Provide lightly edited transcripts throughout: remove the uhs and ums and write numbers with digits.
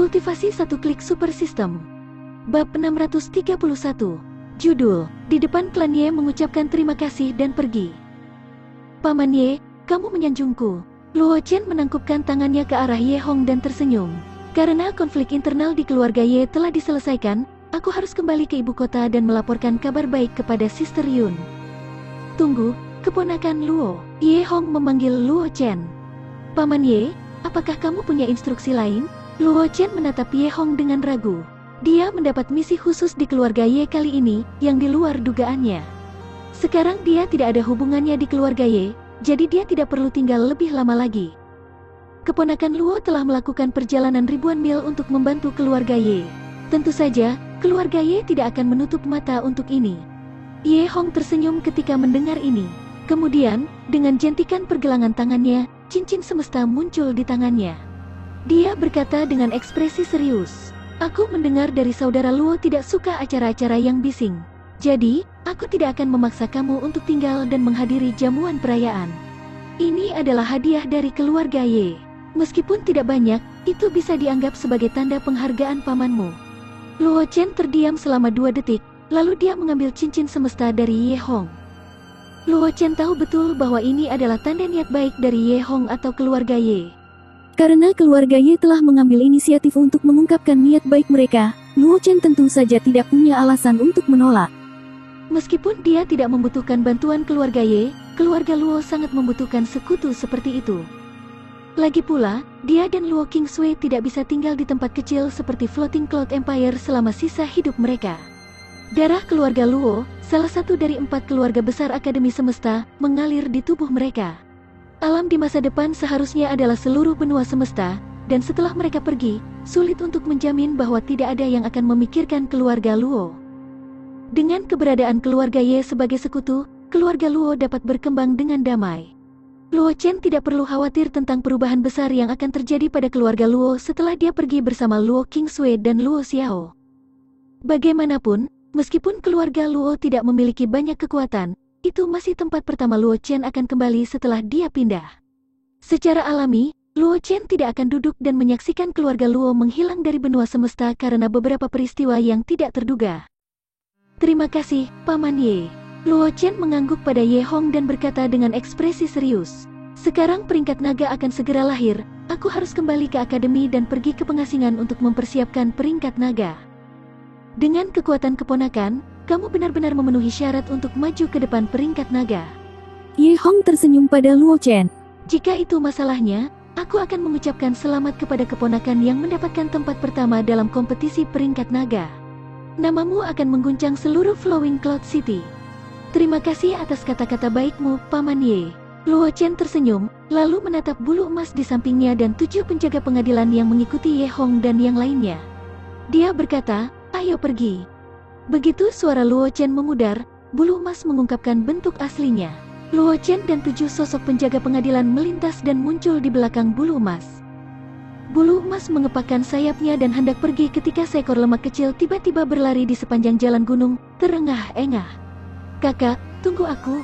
Kultivasi satu klik super system. Bab 631. Judul, di depan klan Ye mengucapkan terima kasih dan pergi. Paman Ye, kamu menyanjungku. Luo Chen menangkupkan tangannya ke arah Ye Hong dan tersenyum. Karena konflik internal di keluarga Ye telah diselesaikan, aku harus kembali ke ibu kota dan melaporkan kabar baik kepada Sister Yun. Tunggu, keponakan Luo. Ye Hong memanggil Luo Chen. Paman Ye, apakah kamu punya instruksi lain? Luo Chen menatap Ye Hong dengan ragu. Dia mendapat misi khusus di keluarga Ye kali ini, yang di luar dugaannya. Sekarang dia tidak ada hubungannya di keluarga Ye, jadi dia tidak perlu tinggal lebih lama lagi. Keponakan Luo telah melakukan perjalanan ribuan mil untuk membantu keluarga Ye. Tentu saja, keluarga Ye tidak akan menutup mata untuk ini. Ye Hong tersenyum ketika mendengar ini. Kemudian, dengan jentikan pergelangan tangannya, cincin semesta muncul di tangannya. Dia berkata dengan ekspresi serius, "Aku mendengar dari saudara Luo tidak suka acara-acara yang bising. Jadi, aku tidak akan memaksa kamu untuk tinggal dan menghadiri jamuan perayaan. Ini adalah hadiah dari keluarga Ye. Meskipun tidak banyak, itu bisa dianggap sebagai tanda penghargaan pamanmu." Luo Chen terdiam selama 2 detik, lalu dia mengambil cincin semesta dari Ye Hong. Luo Chen tahu betul bahwa ini adalah tanda niat baik dari Ye Hong atau keluarga Ye. Karena keluarga Ye telah mengambil inisiatif untuk mengungkapkan niat baik mereka, Luo Chen tentu saja tidak punya alasan untuk menolak. Meskipun dia tidak membutuhkan bantuan keluarga Ye, keluarga Luo sangat membutuhkan sekutu seperti itu. Lagi pula, dia dan Luo Qingsui tidak bisa tinggal di tempat kecil seperti Floating Cloud Empire selama sisa hidup mereka. Darah keluarga Luo, salah satu dari 4 keluarga besar Akademi Semesta, mengalir di tubuh mereka. Alam di masa depan seharusnya adalah seluruh benua semesta, dan setelah mereka pergi, sulit untuk menjamin bahwa tidak ada yang akan memikirkan keluarga Luo. Dengan keberadaan keluarga Ye sebagai sekutu, keluarga Luo dapat berkembang dengan damai. Luo Chen tidak perlu khawatir tentang perubahan besar yang akan terjadi pada keluarga Luo setelah dia pergi bersama Luo Qingsui dan Luo Xiao. Bagaimanapun, meskipun keluarga Luo tidak memiliki banyak kekuatan, itu masih tempat pertama Luo Chen akan kembali setelah dia pindah. Secara alami, Luo Chen tidak akan duduk dan menyaksikan keluarga Luo menghilang dari benua semesta karena beberapa peristiwa yang tidak terduga. Terima kasih, Paman Ye. Luo Chen mengangguk pada Ye Hong dan berkata dengan ekspresi serius. Sekarang peringkat naga akan segera lahir, aku harus kembali ke akademi dan pergi ke pengasingan untuk mempersiapkan peringkat naga. Dengan kekuatan keponakan, kamu benar-benar memenuhi syarat untuk maju ke depan peringkat naga. Ye Hong tersenyum pada Luo Chen. Jika itu masalahnya, aku akan mengucapkan selamat kepada keponakan yang mendapatkan tempat pertama dalam kompetisi peringkat naga. Namamu akan mengguncang seluruh Flowing Cloud City. Terima kasih atas kata-kata baikmu, Paman Ye. Luo Chen tersenyum, lalu menatap bulu emas di sampingnya dan 7 penjaga pengadilan yang mengikuti Ye Hong dan yang lainnya. Dia berkata, "Ayo pergi." Begitu suara Luo Chen memudar, bulu emas mengungkapkan bentuk aslinya. Luo Chen dan 7 sosok penjaga pengadilan melintas dan muncul di belakang bulu emas. Bulu emas mengepakkan sayapnya dan hendak pergi ketika seekor lemak kecil tiba-tiba berlari di sepanjang jalan gunung, terengah-engah. "Kakak, tunggu aku."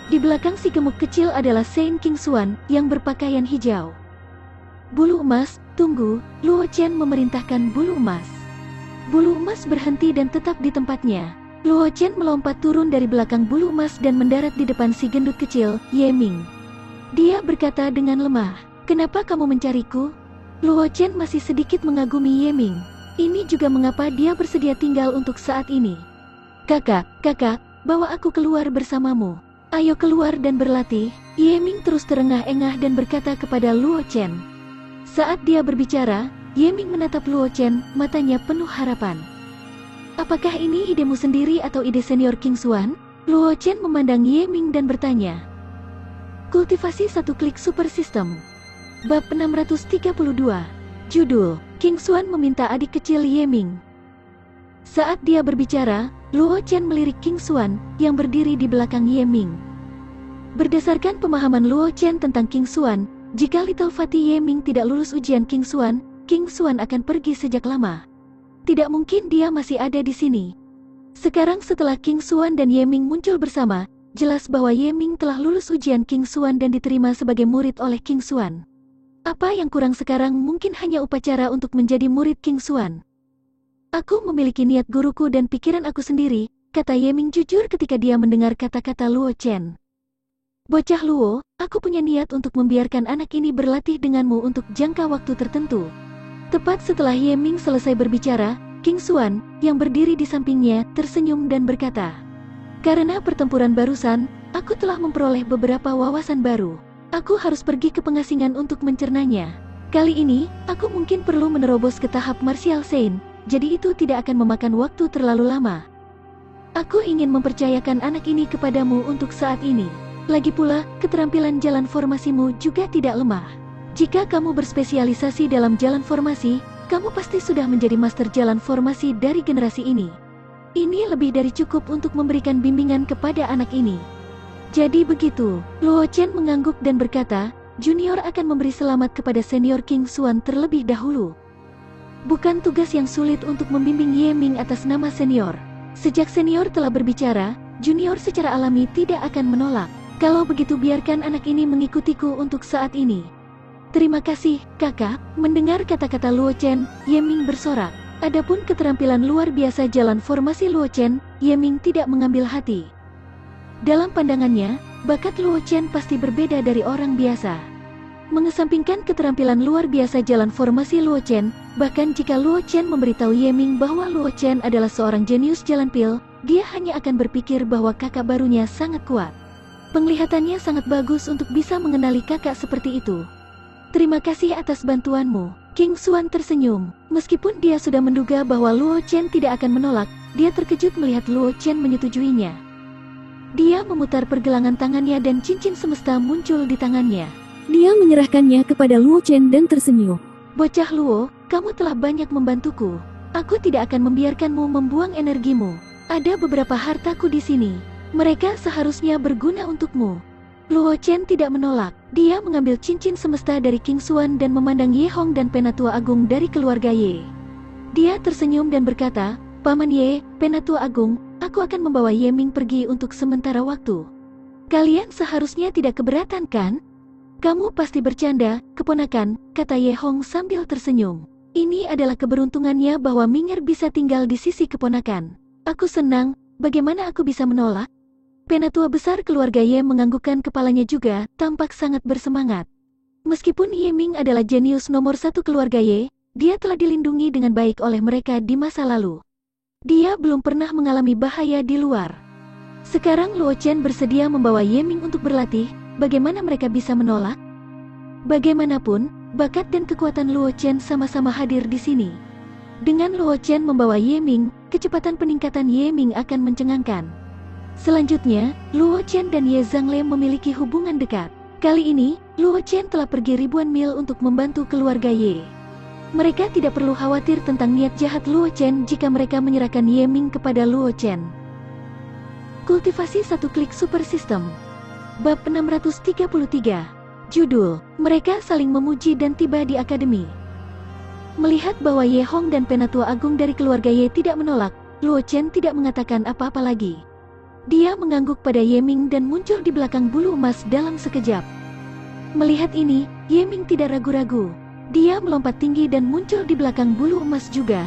Di belakang si gemuk kecil adalah Saint Qingshuan yang berpakaian hijau. "Bulu emas, tunggu," Luo Chen memerintahkan bulu emas. Bulu emas berhenti dan tetap di tempatnya. Luo Chen melompat turun dari belakang bulu emas dan mendarat di depan si gendut kecil, Ye Ming. Dia berkata dengan lemah, "Kenapa kamu mencariku?" Luo Chen masih sedikit mengagumi Ye Ming. Ini juga mengapa dia bersedia tinggal untuk saat ini. Kakak, bawa aku keluar bersamamu. Ayo keluar dan berlatih." Ye Ming terus terengah-engah dan berkata kepada Luo Chen. Saat dia berbicara, Ye Ming menatap Luo Chen, matanya penuh harapan. "Apakah ini idemu sendiri atau ide senior Qingshuan?" Luo Chen memandang Ye Ming dan bertanya. Kultivasi satu klik super system. Bab 632. Judul, Qingshuan meminta adik kecil Ye Ming. Saat dia berbicara, Luo Chen melirik Qingshuan, yang berdiri di belakang Ye Ming. Berdasarkan pemahaman Luo Chen tentang Qingshuan, jika Little Fatih Ye Ming tidak lulus ujian Qingshuan akan pergi sejak lama. Tidak mungkin dia masih ada di sini. Sekarang setelah Qingshuan dan Ye Ming muncul bersama, jelas bahwa Ye Ming telah lulus ujian Qingshuan dan diterima sebagai murid oleh Qingshuan. Apa yang kurang sekarang mungkin hanya upacara untuk menjadi murid King Xuan. Aku memiliki niat guruku dan pikiran aku sendiri, kata Ye Ming jujur ketika dia mendengar kata-kata Luo Chen. Bocah Luo, aku punya niat untuk membiarkan anak ini berlatih denganmu untuk jangka waktu tertentu. Tepat setelah Ye Ming selesai berbicara, King Xuan, yang berdiri di sampingnya, tersenyum dan berkata, "Karena pertempuran barusan, aku telah memperoleh beberapa wawasan baru. Aku harus pergi ke pengasingan untuk mencernanya. Kali ini, aku mungkin perlu menerobos ke tahap Martial Saint, jadi itu tidak akan memakan waktu terlalu lama. Aku ingin mempercayakan anak ini kepadamu untuk saat ini. Lagi pula, keterampilan jalan formasimu juga tidak lemah. Jika kamu berspesialisasi dalam jalan formasi, kamu pasti sudah menjadi master jalan formasi dari generasi ini. Ini lebih dari cukup untuk memberikan bimbingan kepada anak ini." Jadi begitu, Luo Chen mengangguk dan berkata, "Junior akan memberi selamat kepada senior King Xuan terlebih dahulu. Bukan tugas yang sulit untuk membimbing Ye Ming atas nama senior. Sejak senior telah berbicara, junior secara alami tidak akan menolak. Kalau begitu biarkan anak ini mengikutiku untuk saat ini." "Terima kasih, kakak." Mendengar kata-kata Luo Chen, Ye Ming bersorak. Adapun keterampilan luar biasa jalan formasi Luo Chen, Ye Ming tidak mengambil hati. Dalam pandangannya, bakat Luo Chen pasti berbeda dari orang biasa. Mengesampingkan keterampilan luar biasa jalan formasi Luo Chen, bahkan jika Luo Chen memberitahu Ye Ming bahwa Luo Chen adalah seorang jenius jalan pil, dia hanya akan berpikir bahwa kakak barunya sangat kuat. Penglihatannya sangat bagus untuk bisa mengenali kakak seperti itu. "Terima kasih atas bantuanmu." King Xuan tersenyum. Meskipun dia sudah menduga bahwa Luo Chen tidak akan menolak, dia terkejut melihat Luo Chen menyetujuinya. Dia memutar pergelangan tangannya dan cincin semesta muncul di tangannya. Dia menyerahkannya kepada Luo Chen dan tersenyum. "Bocah Luo, kamu telah banyak membantuku. Aku tidak akan membiarkanmu membuang energimu. Ada beberapa hartaku di sini. Mereka seharusnya berguna untukmu." Luo Chen tidak menolak. Dia mengambil cincin semesta dari King Xuan dan memandang Ye Hong dan Penatua Agung dari keluarga Ye. Dia tersenyum dan berkata, "Paman Ye, Penatua Agung, aku akan membawa Ye Ming pergi untuk sementara waktu. Kalian seharusnya tidak keberatan kan?" "Kamu pasti bercanda, keponakan," kata Ye Hong sambil tersenyum. "Ini adalah keberuntungannya bahwa Ming'er bisa tinggal di sisi keponakan. Aku senang, bagaimana aku bisa menolak?" Penatua besar keluarga Ye menganggukkan kepalanya juga, tampak sangat bersemangat. Meskipun Ye Ming adalah jenius nomor satu keluarga Ye, dia telah dilindungi dengan baik oleh mereka di masa lalu. Dia belum pernah mengalami bahaya di luar. Sekarang Luo Chen bersedia membawa Ye Ming untuk berlatih, bagaimana mereka bisa menolak? Bagaimanapun, bakat dan kekuatan Luo Chen sama-sama hadir di sini. Dengan Luo Chen membawa Ye Ming, kecepatan peningkatan Ye Ming akan mencengangkan. Selanjutnya, Luo Chen dan Ye Zhangle memiliki hubungan dekat. Kali ini, Luo Chen telah pergi ribuan mil untuk membantu keluarga Ye. Mereka tidak perlu khawatir tentang niat jahat Luo Chen jika mereka menyerahkan Ye Ming kepada Luo Chen. Kultivasi satu klik super system. Bab 633. Judul, Mereka Saling Memuji dan Tiba di Akademi. Melihat bahwa Ye Hong dan Penatua Agung dari keluarga Ye tidak menolak, Luo Chen tidak mengatakan apa-apa lagi. Dia mengangguk pada Ye Ming dan muncul di belakang bulu emas dalam sekejap. Melihat ini, Ye Ming tidak ragu-ragu. Dia melompat tinggi dan muncul di belakang bulu emas juga.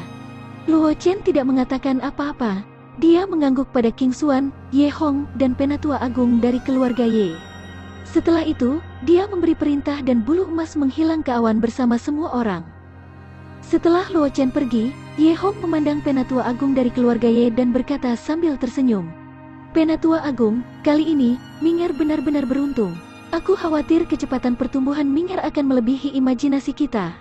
Luo Chen tidak mengatakan apa-apa. Dia mengangguk pada King Xuan, Ye Hong, dan Penatua Agung dari keluarga Ye. Setelah itu, dia memberi perintah dan bulu emas menghilang ke awan bersama semua orang. Setelah Luo Chen pergi, Ye Hong memandang Penatua Agung dari keluarga Ye dan berkata sambil tersenyum, "Penatua Agung, kali ini, Ming'er benar-benar beruntung. Aku khawatir kecepatan pertumbuhan Ming'er akan melebihi imajinasi kita."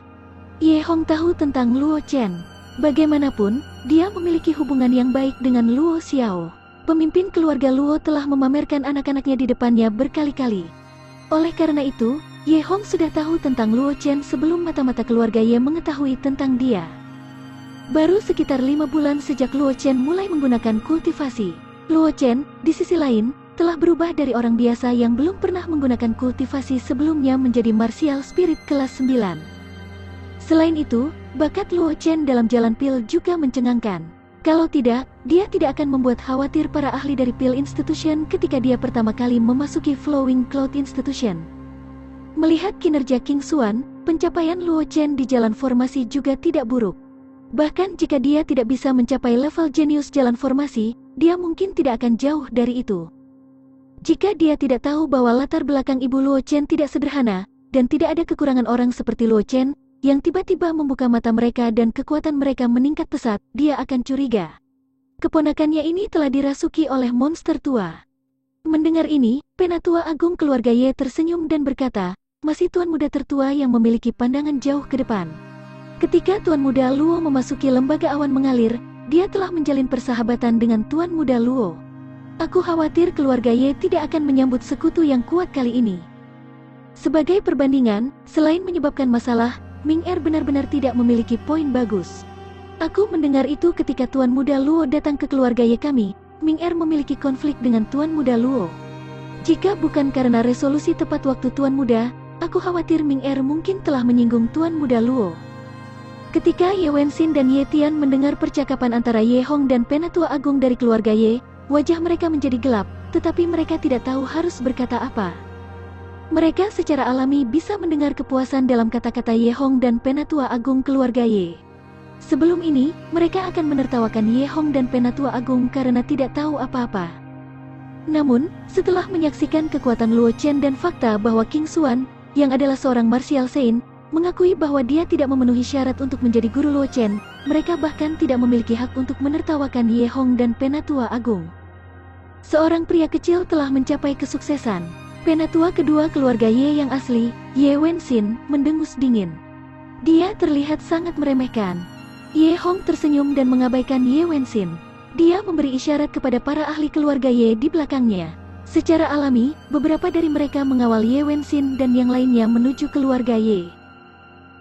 Ye Hong tahu tentang Luo Chen. Bagaimanapun, dia memiliki hubungan yang baik dengan Luo Xiao. Pemimpin keluarga Luo telah memamerkan anak-anaknya di depannya berkali-kali. Oleh karena itu, Ye Hong sudah tahu tentang Luo Chen sebelum mata-mata keluarga Ye mengetahui tentang dia. Baru sekitar 5 bulan sejak Luo Chen mulai menggunakan kultivasi. Luo Chen, di sisi lain, telah berubah dari orang biasa yang belum pernah menggunakan kultivasi sebelumnya menjadi martial spirit kelas 9. Selain itu, bakat Luo Chen dalam jalan pil juga mencengangkan. Kalau tidak, dia tidak akan membuat khawatir para ahli dari Pil Institution ketika dia pertama kali memasuki Flowing Cloud Institution. Melihat kinerja King Xuan, Pencapaian Luo Chen di jalan formasi juga tidak buruk. Bahkan jika dia tidak bisa mencapai level jenius jalan formasi, dia mungkin tidak akan jauh dari itu. Jika dia tidak tahu bahwa latar belakang ibu Luo Chen tidak sederhana, dan tidak ada kekurangan orang seperti Luo Chen, yang tiba-tiba membuka mata mereka dan kekuatan mereka meningkat pesat, dia akan curiga. Keponakannya ini telah dirasuki oleh monster tua. Mendengar ini, Penatua Agung keluarga Ye tersenyum dan berkata, masih tuan muda tertua yang memiliki pandangan jauh ke depan. Ketika Tuan Muda Luo memasuki lembaga awan mengalir, dia telah menjalin persahabatan dengan Tuan Muda Luo. Aku khawatir keluarga Ye tidak akan menyambut sekutu yang kuat kali ini. Sebagai perbandingan, selain menyebabkan masalah, Ming Er benar-benar tidak memiliki poin bagus. Aku mendengar itu ketika Tuan Muda Luo datang ke keluarga Ye kami. Ming Er memiliki konflik dengan Tuan Muda Luo. Jika bukan karena resolusi tepat waktu Tuan Muda, aku khawatir Ming Er mungkin telah menyinggung Tuan Muda Luo. Ketika Ye Wenxin dan Ye Tian mendengar percakapan antara Ye Hong dan Penatua Agung dari keluarga Ye, wajah mereka menjadi gelap, tetapi mereka tidak tahu harus berkata apa. Mereka secara alami bisa mendengar kepuasan dalam kata-kata Ye Hong dan Penatua Agung keluarga Ye. Sebelum ini, mereka akan menertawakan Ye Hong dan Penatua Agung karena tidak tahu apa-apa. Namun, setelah menyaksikan kekuatan Luo Chen dan fakta bahwa King Xuan, yang adalah seorang martial saint, mengakui bahwa dia tidak memenuhi syarat untuk menjadi guru Luo Chen, mereka bahkan tidak memiliki hak untuk menertawakan Ye Hong dan Penatua Agung. Seorang pria kecil telah mencapai kesuksesan. Penatua kedua keluarga Ye yang asli, Ye Wenxin, mendengus dingin. Dia terlihat sangat meremehkan. Ye Hong tersenyum dan mengabaikan Ye Wenxin. Dia memberi isyarat kepada para ahli keluarga Ye di belakangnya. Secara alami, beberapa dari mereka mengawal Ye Wenxin dan yang lainnya menuju keluarga Ye.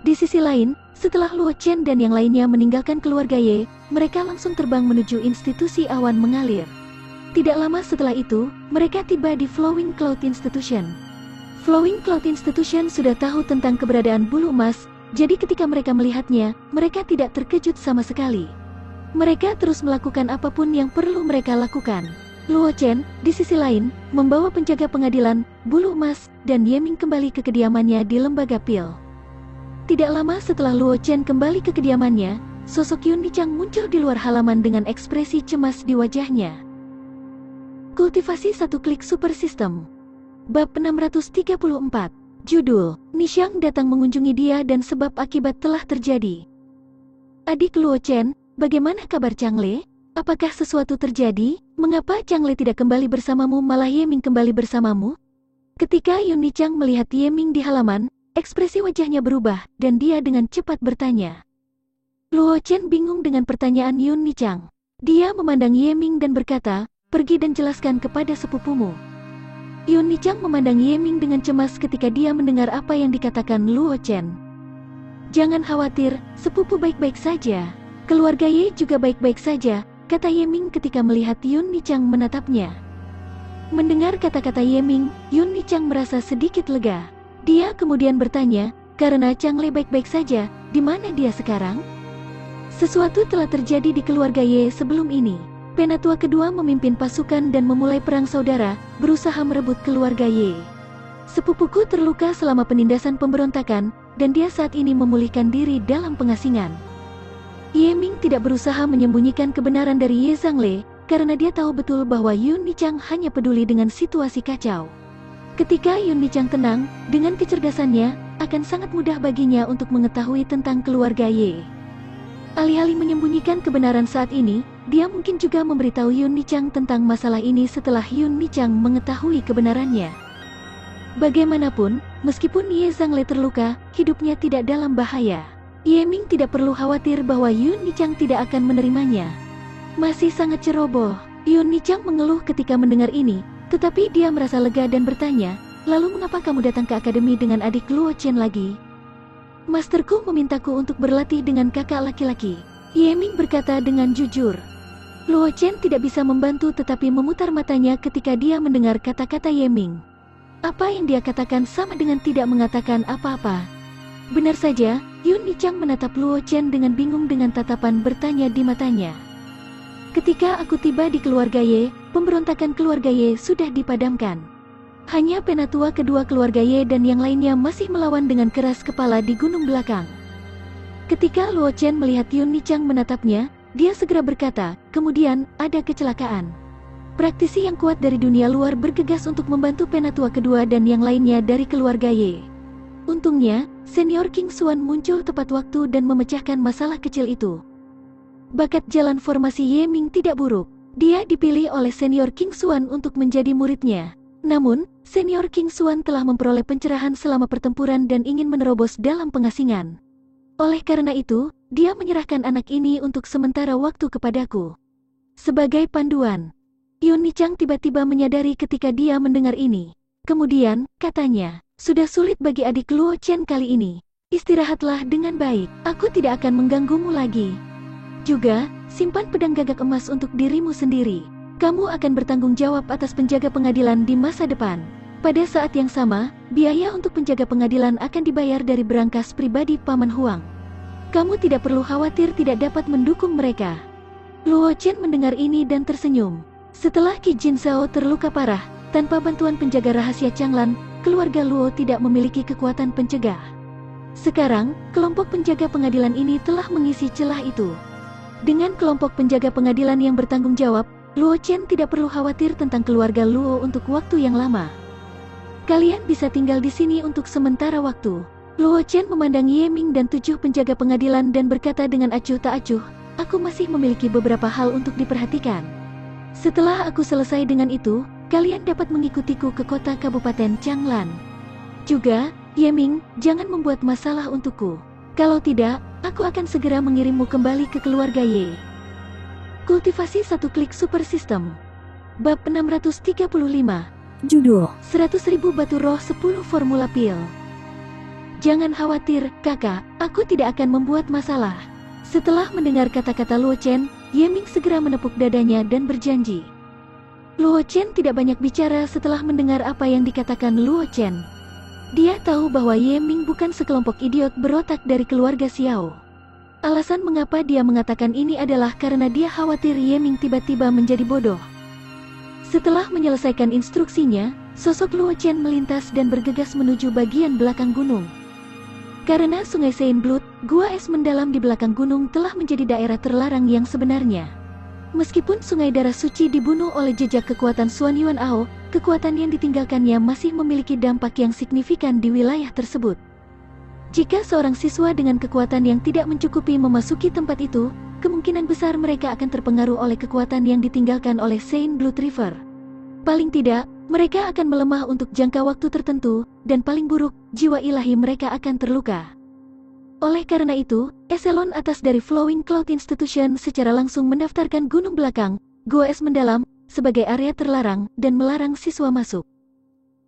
Di sisi lain, setelah Luo Chen dan yang lainnya meninggalkan keluarga Ye, mereka langsung terbang menuju institusi awan mengalir. Tidak lama setelah itu, mereka tiba di Flowing Cloud Institution. Flowing Cloud Institution sudah tahu tentang keberadaan bulu emas, jadi ketika mereka melihatnya, mereka tidak terkejut sama sekali. Mereka terus melakukan apapun yang perlu mereka lakukan. Luo Chen, di sisi lain, membawa penjaga pengadilan, bulu emas, dan Ye Ming kembali ke kediamannya di lembaga pil. Tidak lama setelah Luo Chen kembali ke kediamannya, sosok Yun Nichang muncul di luar halaman dengan ekspresi cemas di wajahnya. Kultivasi satu klik super system. Bab 634. Judul, Nichang datang mengunjungi dia dan sebab akibat telah terjadi. Adik Luo Chen, bagaimana kabar Changle? Apakah sesuatu terjadi? Mengapa Changle tidak kembali bersamamu malah Ye Ming kembali bersamamu? Ketika Yun Nichang melihat Ye Ming di halaman, ekspresi wajahnya berubah, dan dia dengan cepat bertanya. Luo Chen bingung dengan pertanyaan Yun Nichang. Dia memandang Ye Ming dan berkata, pergi dan jelaskan kepada sepupumu. Yun Nichang memandang Ye Ming dengan cemas ketika dia mendengar apa yang dikatakan Luo Chen. Jangan khawatir, sepupu baik-baik saja. Keluarga Ye juga baik-baik saja, kata Ye Ming ketika melihat Yun Nichang menatapnya. Mendengar kata-kata Ye Ming, Yun Nichang merasa sedikit lega. Dia kemudian bertanya, karena Changle baik-baik saja, di mana dia sekarang? Sesuatu telah terjadi di keluarga Ye sebelum ini. Penatua kedua memimpin pasukan dan memulai perang saudara, berusaha merebut keluarga Ye. Sepupuku terluka selama penindasan pemberontakan, dan dia saat ini memulihkan diri dalam pengasingan. Ye Ming tidak berusaha menyembunyikan kebenaran dari Ye Zhangle, karena dia tahu betul bahwa Yun Nichang hanya peduli dengan situasi kacau. Ketika Yun Nichang tenang, dengan kecerdasannya, akan sangat mudah baginya untuk mengetahui tentang keluarga Ye. Alih-alih menyembunyikan kebenaran saat ini, dia mungkin juga memberitahu Yun Nichang tentang masalah ini setelah Yun Nichang mengetahui kebenarannya. Bagaimanapun, meskipun Ye Zhangle terluka, hidupnya tidak dalam bahaya. Ye Ming tidak perlu khawatir bahwa Yun Nichang tidak akan menerimanya. Masih sangat ceroboh, Yun Nichang mengeluh ketika mendengar ini. Tetapi dia merasa lega dan bertanya, lalu mengapa kamu datang ke akademi dengan adik Luo Chen lagi? Masterku memintaku untuk berlatih dengan kakak laki-laki. Ye Ming berkata dengan jujur. Luo Chen tidak bisa membantu tetapi memutar matanya ketika dia mendengar kata-kata Ye Ming. Apa yang dia katakan sama dengan tidak mengatakan apa-apa. Benar saja, Yun Nichang menatap Luo Chen dengan bingung dengan tatapan bertanya di matanya. Ketika aku tiba di keluarga Ye, pemberontakan keluarga Ye sudah dipadamkan. Hanya penatua kedua keluarga Ye dan yang lainnya masih melawan dengan keras kepala di gunung belakang. Ketika Luo Chen melihat Yun Nichang menatapnya, dia segera berkata, kemudian, ada kecelakaan. Praktisi yang kuat dari dunia luar bergegas untuk membantu penatua kedua dan yang lainnya dari keluarga Ye. Untungnya, senior King Xuan muncul tepat waktu dan memecahkan masalah kecil itu. Bakat jalan formasi Ye Ming tidak buruk. Dia dipilih oleh senior King Xuan untuk menjadi muridnya. Namun, senior King Xuan telah memperoleh pencerahan selama pertempuran dan ingin menerobos dalam pengasingan. Oleh karena itu, dia menyerahkan anak ini untuk sementara waktu kepadaku. Sebagai panduan, Yun Nichang tiba-tiba menyadari ketika dia mendengar ini. Kemudian, katanya, sudah sulit bagi adik Luo Chen kali ini. Istirahatlah dengan baik, aku tidak akan mengganggumu lagi. Juga, simpan pedang gagak emas untuk dirimu sendiri. Kamu akan bertanggung jawab atas penjaga pengadilan di masa depan. Pada saat yang sama, biaya untuk penjaga pengadilan akan dibayar dari berangkas pribadi Paman Huang. Kamu tidak perlu khawatir tidak dapat mendukung mereka. Luo Chen mendengar ini dan tersenyum. Setelah Qi Jin Zhao terluka parah, tanpa bantuan penjaga rahasia Changlan, keluarga Luo tidak memiliki kekuatan pencegah. Sekarang, kelompok penjaga pengadilan ini telah mengisi celah itu. Dengan kelompok penjaga pengadilan yang bertanggung jawab, Luo Chen tidak perlu khawatir tentang keluarga Luo untuk waktu yang lama. Kalian bisa tinggal di sini untuk sementara waktu. Luo Chen memandang Ye Ming dan 7 penjaga pengadilan dan berkata dengan acuh tak acuh, aku masih memiliki beberapa hal untuk diperhatikan. Setelah aku selesai dengan itu, kalian dapat mengikutiku ke kota Kabupaten Changlan. Juga, Ye Ming, jangan membuat masalah untukku. Kalau tidak, aku akan segera mengirimmu kembali ke keluarga Ye. Kultivasi 1 klik super system. Bab 635. Judul 100.000 batu roh 10 formula pil. Jangan khawatir, kakak, aku tidak akan membuat masalah. Setelah mendengar kata-kata Luo Chen, Ye Ming segera menepuk dadanya dan berjanji. Luo Chen tidak banyak bicara setelah mendengar apa yang dikatakan Luo Chen. Dia tahu bahwa Ye Ming bukan sekelompok idiot berotak dari keluarga Xiao. Alasan mengapa dia mengatakan ini adalah karena dia khawatir Ye Ming tiba-tiba menjadi bodoh. Setelah menyelesaikan instruksinya, sosok Luo Chen melintas dan bergegas menuju bagian belakang gunung. Karena Sungai Sein Blood, gua es mendalam di belakang gunung telah menjadi daerah terlarang yang sebenarnya. Meskipun sungai darah suci dibunuh oleh jejak kekuatan Xuan Yuan Ao, kekuatan yang ditinggalkannya masih memiliki dampak yang signifikan di wilayah tersebut. Jika seorang siswa dengan kekuatan yang tidak mencukupi memasuki tempat itu, kemungkinan besar mereka akan terpengaruh oleh kekuatan yang ditinggalkan oleh Sein Blood River. Paling tidak, mereka akan melemah untuk jangka waktu tertentu, dan paling buruk, jiwa ilahi mereka akan terluka. Oleh karena itu, eselon atas dari Flowing Cloud Institution secara langsung mendaftarkan gunung belakang, Gua Es Mendalam, sebagai area terlarang dan melarang siswa masuk.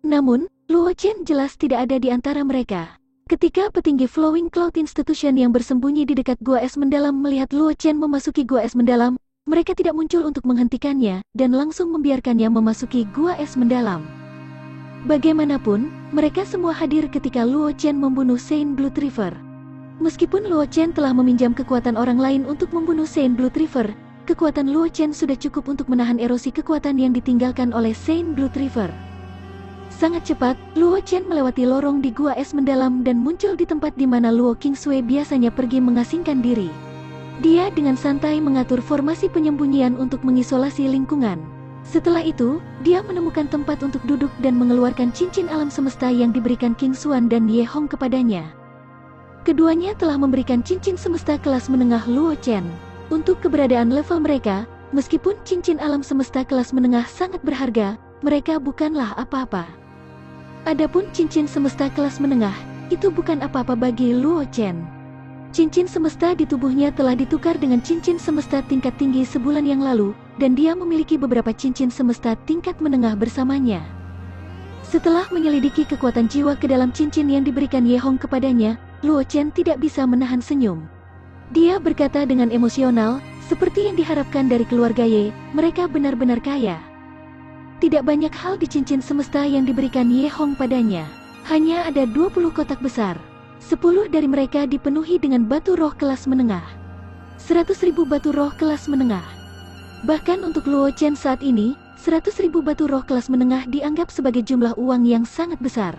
Namun, Luo Chen jelas tidak ada di antara mereka. Ketika petinggi Flowing Cloud Institution yang bersembunyi di dekat Gua Es Mendalam melihat Luo Chen memasuki Gua Es Mendalam, mereka tidak muncul untuk menghentikannya dan langsung membiarkannya memasuki Gua Es Mendalam. Bagaimanapun, mereka semua hadir ketika Luo Chen membunuh Sein Blood River. Meskipun Luo Chen telah meminjam kekuatan orang lain untuk membunuh Sein Blood River, kekuatan Luo Chen sudah cukup untuk menahan erosi kekuatan yang ditinggalkan oleh Sein Blood River. Sangat cepat, Luo Chen melewati lorong di Gua Es Mendalam dan muncul di tempat di mana Luo Qingsui biasanya pergi mengasingkan diri. Dia dengan santai mengatur formasi penyembunyian untuk mengisolasi lingkungan. Setelah itu, dia menemukan tempat untuk duduk dan mengeluarkan cincin alam semesta yang diberikan King Xuan dan Ye Hong kepadanya. Keduanya telah memberikan cincin semesta kelas menengah Luo Chen. Untuk keberadaan level mereka, meskipun cincin alam semesta kelas menengah sangat berharga, mereka bukanlah apa-apa. Adapun cincin semesta kelas menengah, itu bukan apa-apa bagi Luo Chen. Cincin semesta di tubuhnya telah ditukar dengan cincin semesta tingkat tinggi sebulan yang lalu, dan dia memiliki beberapa cincin semesta tingkat menengah bersamanya. Setelah menyelidiki kekuatan jiwa ke dalam cincin yang diberikan Ye Hong kepadanya, Luo Chen tidak bisa menahan senyum. Dia berkata dengan emosional, seperti yang diharapkan dari keluarga Ye, mereka benar-benar kaya. Tidak banyak hal di cincin semesta yang diberikan Ye Hong padanya. Hanya ada 20 kotak besar. 10 dari mereka dipenuhi dengan batu roh kelas menengah. 100.000 batu roh kelas menengah. Bahkan untuk Luo Chen saat ini, 100.000 batu roh kelas menengah dianggap sebagai jumlah uang yang sangat besar.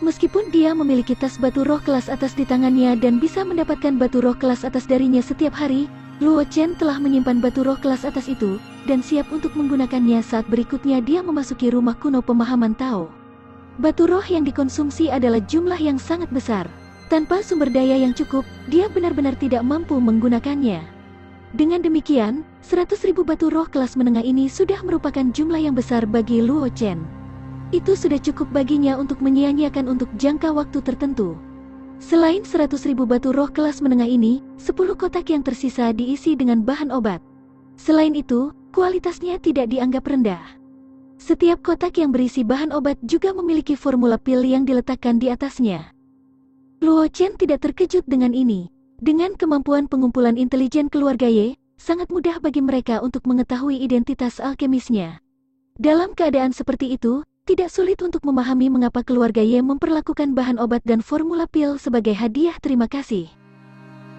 Meskipun dia memiliki tas batu roh kelas atas di tangannya dan bisa mendapatkan batu roh kelas atas darinya setiap hari, Luo Chen telah menyimpan batu roh kelas atas itu, dan siap untuk menggunakannya saat berikutnya dia memasuki rumah kuno pemahaman Tao. Batu roh yang dikonsumsi adalah jumlah yang sangat besar. Tanpa sumber daya yang cukup, dia benar-benar tidak mampu menggunakannya. Dengan demikian, 100.000 batu roh kelas menengah ini sudah merupakan jumlah yang besar bagi Luo Chen. Itu sudah cukup baginya untuk menyia-nyiakan untuk jangka waktu tertentu. Selain 100.000 batu roh kelas menengah ini, 10 kotak yang tersisa diisi dengan bahan obat. Selain itu, kualitasnya tidak dianggap rendah. Setiap kotak yang berisi bahan obat juga memiliki formula pil yang diletakkan di atasnya. Luo Chen tidak terkejut dengan ini. Dengan kemampuan pengumpulan intelijen keluarga Ye, sangat mudah bagi mereka untuk mengetahui identitas alkemisnya. Dalam keadaan seperti itu, tidak sulit untuk memahami mengapa keluarga Ye memperlakukan bahan obat dan formula pil sebagai hadiah terima kasih.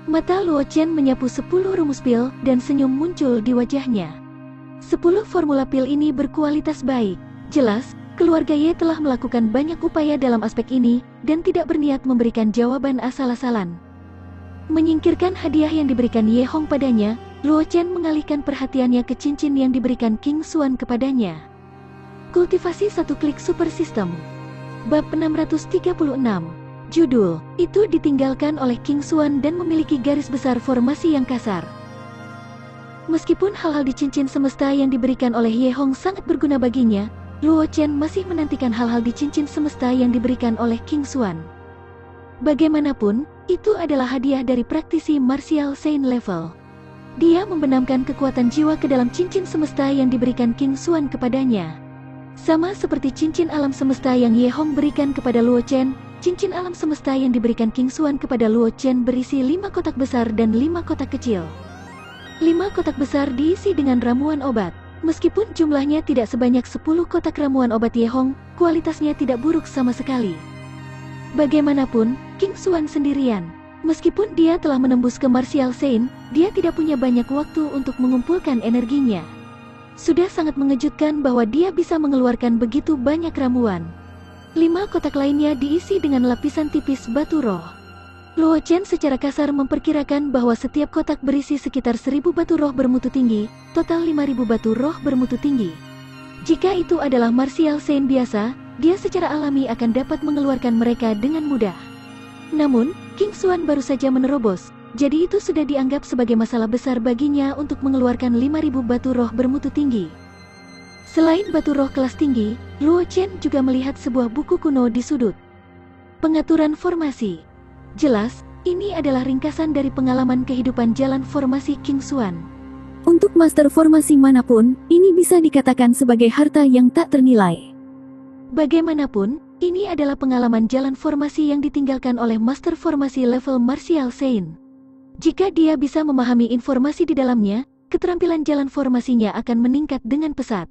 Mata Luo Chen menyapu 10 rumus pil dan senyum muncul di wajahnya. 10 formula pil ini berkualitas baik. Jelas, keluarga Ye telah melakukan banyak upaya dalam aspek ini dan tidak berniat memberikan jawaban asal-asalan. Menyingkirkan hadiah yang diberikan Ye Hong padanya, Luo Chen mengalihkan perhatiannya ke cincin yang diberikan King Xuan kepadanya. Kultivasi satu klik super system. Bab 636. Judul, itu ditinggalkan oleh King Xuan dan memiliki garis besar formasi yang kasar. Meskipun hal-hal di cincin semesta yang diberikan oleh Ye Hong sangat berguna baginya, Luo Chen masih menantikan hal-hal di cincin semesta yang diberikan oleh King Xuan. Bagaimanapun, itu adalah hadiah dari praktisi martial Saint level. Dia membenamkan kekuatan jiwa ke dalam cincin semesta yang diberikan King Xuan kepadanya. Sama seperti cincin alam semesta yang Ye Hong berikan kepada Luo Chen, cincin alam semesta yang diberikan King Xuan kepada Luo Chen berisi 5 kotak besar dan 5 kotak kecil. 5 kotak besar diisi dengan ramuan obat. Meskipun jumlahnya tidak sebanyak 10 kotak ramuan obat Ye Hong, kualitasnya tidak buruk sama sekali. Bagaimanapun, King Xuan sendirian. Meskipun dia telah menembus ke Martial Saint, dia tidak punya banyak waktu untuk mengumpulkan energinya. Sudah sangat mengejutkan bahwa dia bisa mengeluarkan begitu banyak ramuan. 5 kotak lainnya diisi dengan lapisan tipis batu roh. Luo Chen secara kasar memperkirakan bahwa setiap kotak berisi sekitar 1000 batu roh bermutu tinggi, total 5000 batu roh bermutu tinggi. Jika itu adalah Martial Saint biasa, dia secara alami akan dapat mengeluarkan mereka dengan mudah. Namun, King Xuan baru saja menerobos, jadi itu sudah dianggap sebagai masalah besar baginya untuk mengeluarkan 5000 batu roh bermutu tinggi. Selain batu roh kelas tinggi, Luo Chen juga melihat sebuah buku kuno di sudut. Pengaturan formasi. Jelas, ini adalah ringkasan dari pengalaman kehidupan jalan formasi King Xuan. Untuk master formasi manapun, ini bisa dikatakan sebagai harta yang tak ternilai. Bagaimanapun, ini adalah pengalaman jalan formasi yang ditinggalkan oleh master formasi level Martial Saint. Jika dia bisa memahami informasi di dalamnya, keterampilan jalan formasinya akan meningkat dengan pesat.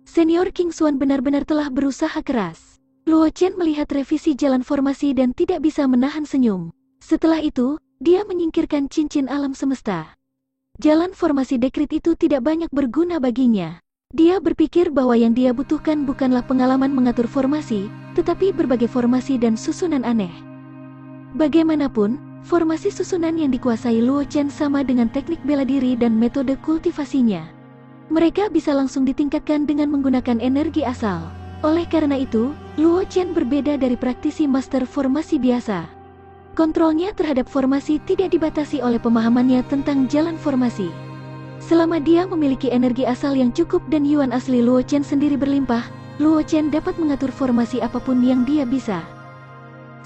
Senior King Xuan benar-benar telah berusaha keras. Luo Chen melihat revisi jalan formasi dan tidak bisa menahan senyum. Setelah itu, dia menyingkirkan cincin alam semesta. Jalan formasi dekrit itu tidak banyak berguna baginya. Dia berpikir bahwa yang dia butuhkan bukanlah pengalaman mengatur formasi, tetapi berbagai formasi dan susunan aneh. Bagaimanapun, formasi susunan yang dikuasai Luo Chen sama dengan teknik bela diri dan metode kultivasinya. Mereka bisa langsung ditingkatkan dengan menggunakan energi asal. Oleh karena itu, Luo Chen berbeda dari praktisi master formasi biasa. Kontrolnya terhadap formasi tidak dibatasi oleh pemahamannya tentang jalan formasi. Selama dia memiliki energi asal yang cukup dan yuan asli Luo Chen sendiri berlimpah, Luo Chen dapat mengatur formasi apapun yang dia bisa.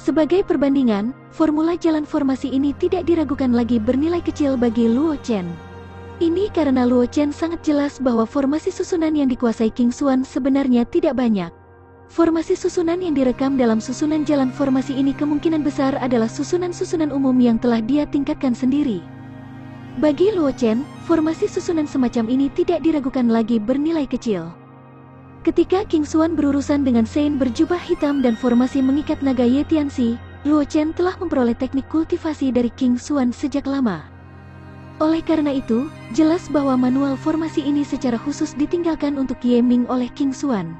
Sebagai perbandingan, formula jalan formasi ini tidak diragukan lagi bernilai kecil bagi Luo Chen. Ini karena Luo Chen sangat jelas bahwa formasi susunan yang dikuasai King Xuan sebenarnya tidak banyak. Formasi susunan yang direkam dalam susunan jalan formasi ini kemungkinan besar adalah susunan-susunan umum yang telah dia tingkatkan sendiri. Bagi Luo Chen, formasi susunan semacam ini tidak diragukan lagi bernilai kecil. Ketika King Xuan berurusan dengan Saint berjubah hitam dan formasi mengikat naga Ye Tianxi, Luo Chen telah memperoleh teknik kultivasi dari King Xuan sejak lama. Oleh karena itu, jelas bahwa manual formasi ini secara khusus ditinggalkan untuk Ye Ming oleh King Xuan.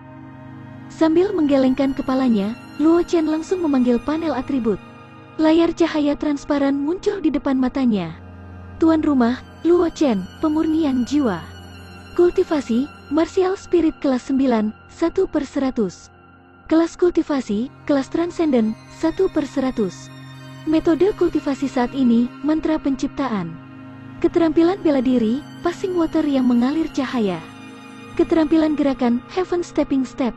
Sambil menggelengkan kepalanya, Luo Chen langsung memanggil panel atribut. Layar cahaya transparan muncul di depan matanya. Tuan rumah, Luo Chen, pemurnian jiwa. Kultivasi, Martial Spirit kelas 9, 1/100. Kelas kultivasi, kelas Transcendent, 1/100. Metode kultivasi saat ini, mantra penciptaan. Keterampilan bela diri, Passing Water yang mengalir cahaya. Keterampilan gerakan, Heaven Stepping Step.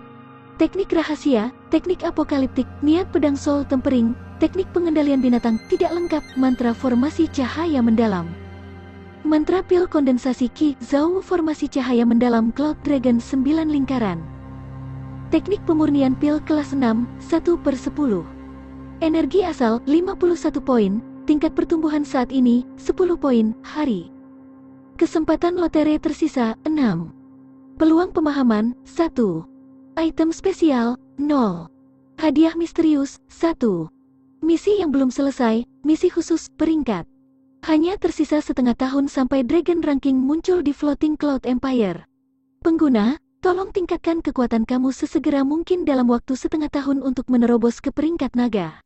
Teknik rahasia, teknik apokaliptik, niat pedang soul tempering, teknik pengendalian binatang tidak lengkap, mantra formasi cahaya mendalam. Mantra pil kondensasi Qi Zhou formasi cahaya mendalam Cloud Dragon 9 lingkaran. Teknik pemurnian pil kelas 6, 1/10. Energi asal 51 poin, tingkat pertumbuhan saat ini 10 poin, hari. Kesempatan lotre tersisa 6. Peluang pemahaman 1. Item spesial 0. Hadiah misterius 1. Misi yang belum selesai, misi khusus peringkat. Hanya tersisa setengah tahun sampai Dragon Ranking muncul di Floating Cloud Empire. Pengguna, tolong tingkatkan kekuatan kamu sesegera mungkin dalam waktu setengah tahun untuk menerobos ke peringkat naga.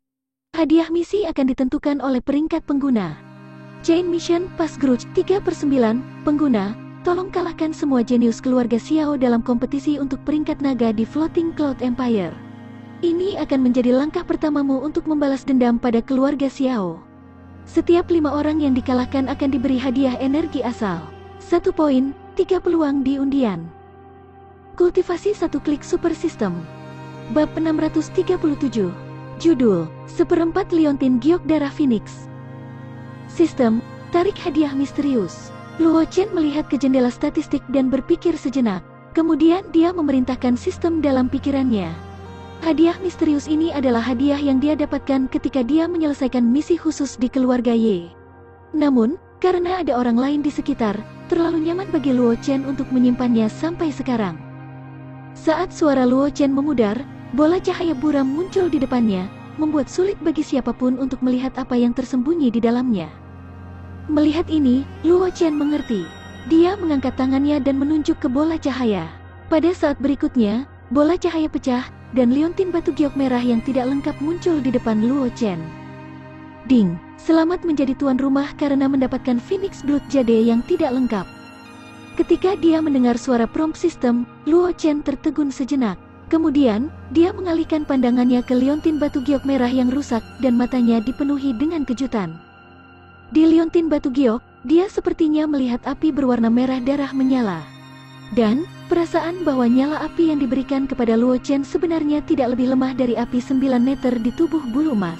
Hadiah misi akan ditentukan oleh peringkat pengguna. Chain Mission Pass Grudge 3/9, pengguna, tolong kalahkan semua jenius keluarga Xiao dalam kompetisi untuk peringkat naga di Floating Cloud Empire. Ini akan menjadi langkah pertamamu untuk membalas dendam pada keluarga Xiao. Setiap 5 orang yang dikalahkan akan diberi hadiah energi asal. 1 poin, 3 peluang di undian. Kultivasi 1 klik super system. Bab 637. Judul, Seperempat Liontin Giok Darah Phoenix. Sistem, tarik hadiah misterius. Luo Chen melihat ke jendela statistik dan berpikir sejenak. Kemudian dia memerintahkan sistem dalam pikirannya. Hadiah misterius ini adalah hadiah yang dia dapatkan ketika dia menyelesaikan misi khusus di keluarga Ye. Namun, karena ada orang lain di sekitar, terlalu nyaman bagi Luo Chen untuk menyimpannya sampai sekarang. Saat suara Luo Chen memudar, bola cahaya buram muncul di depannya, membuat sulit bagi siapapun untuk melihat apa yang tersembunyi di dalamnya. Melihat ini, Luo Chen mengerti. Dia mengangkat tangannya dan menunjuk ke bola cahaya. Pada saat berikutnya, bola cahaya pecah, dan liontin batu giok merah yang tidak lengkap muncul di depan Luo Chen. Ding, selamat menjadi tuan rumah karena mendapatkan Phoenix Blood Jade yang tidak lengkap. Ketika dia mendengar suara prompt system, Luo Chen tertegun sejenak. Kemudian, dia mengalihkan pandangannya ke liontin batu giok merah yang rusak dan matanya dipenuhi dengan kejutan. Di liontin batu giok, dia sepertinya melihat api berwarna merah darah menyala. Dan, perasaan bahwa nyala api yang diberikan kepada Luo Chen sebenarnya tidak lebih lemah dari api 9 meter di tubuh bulu emas.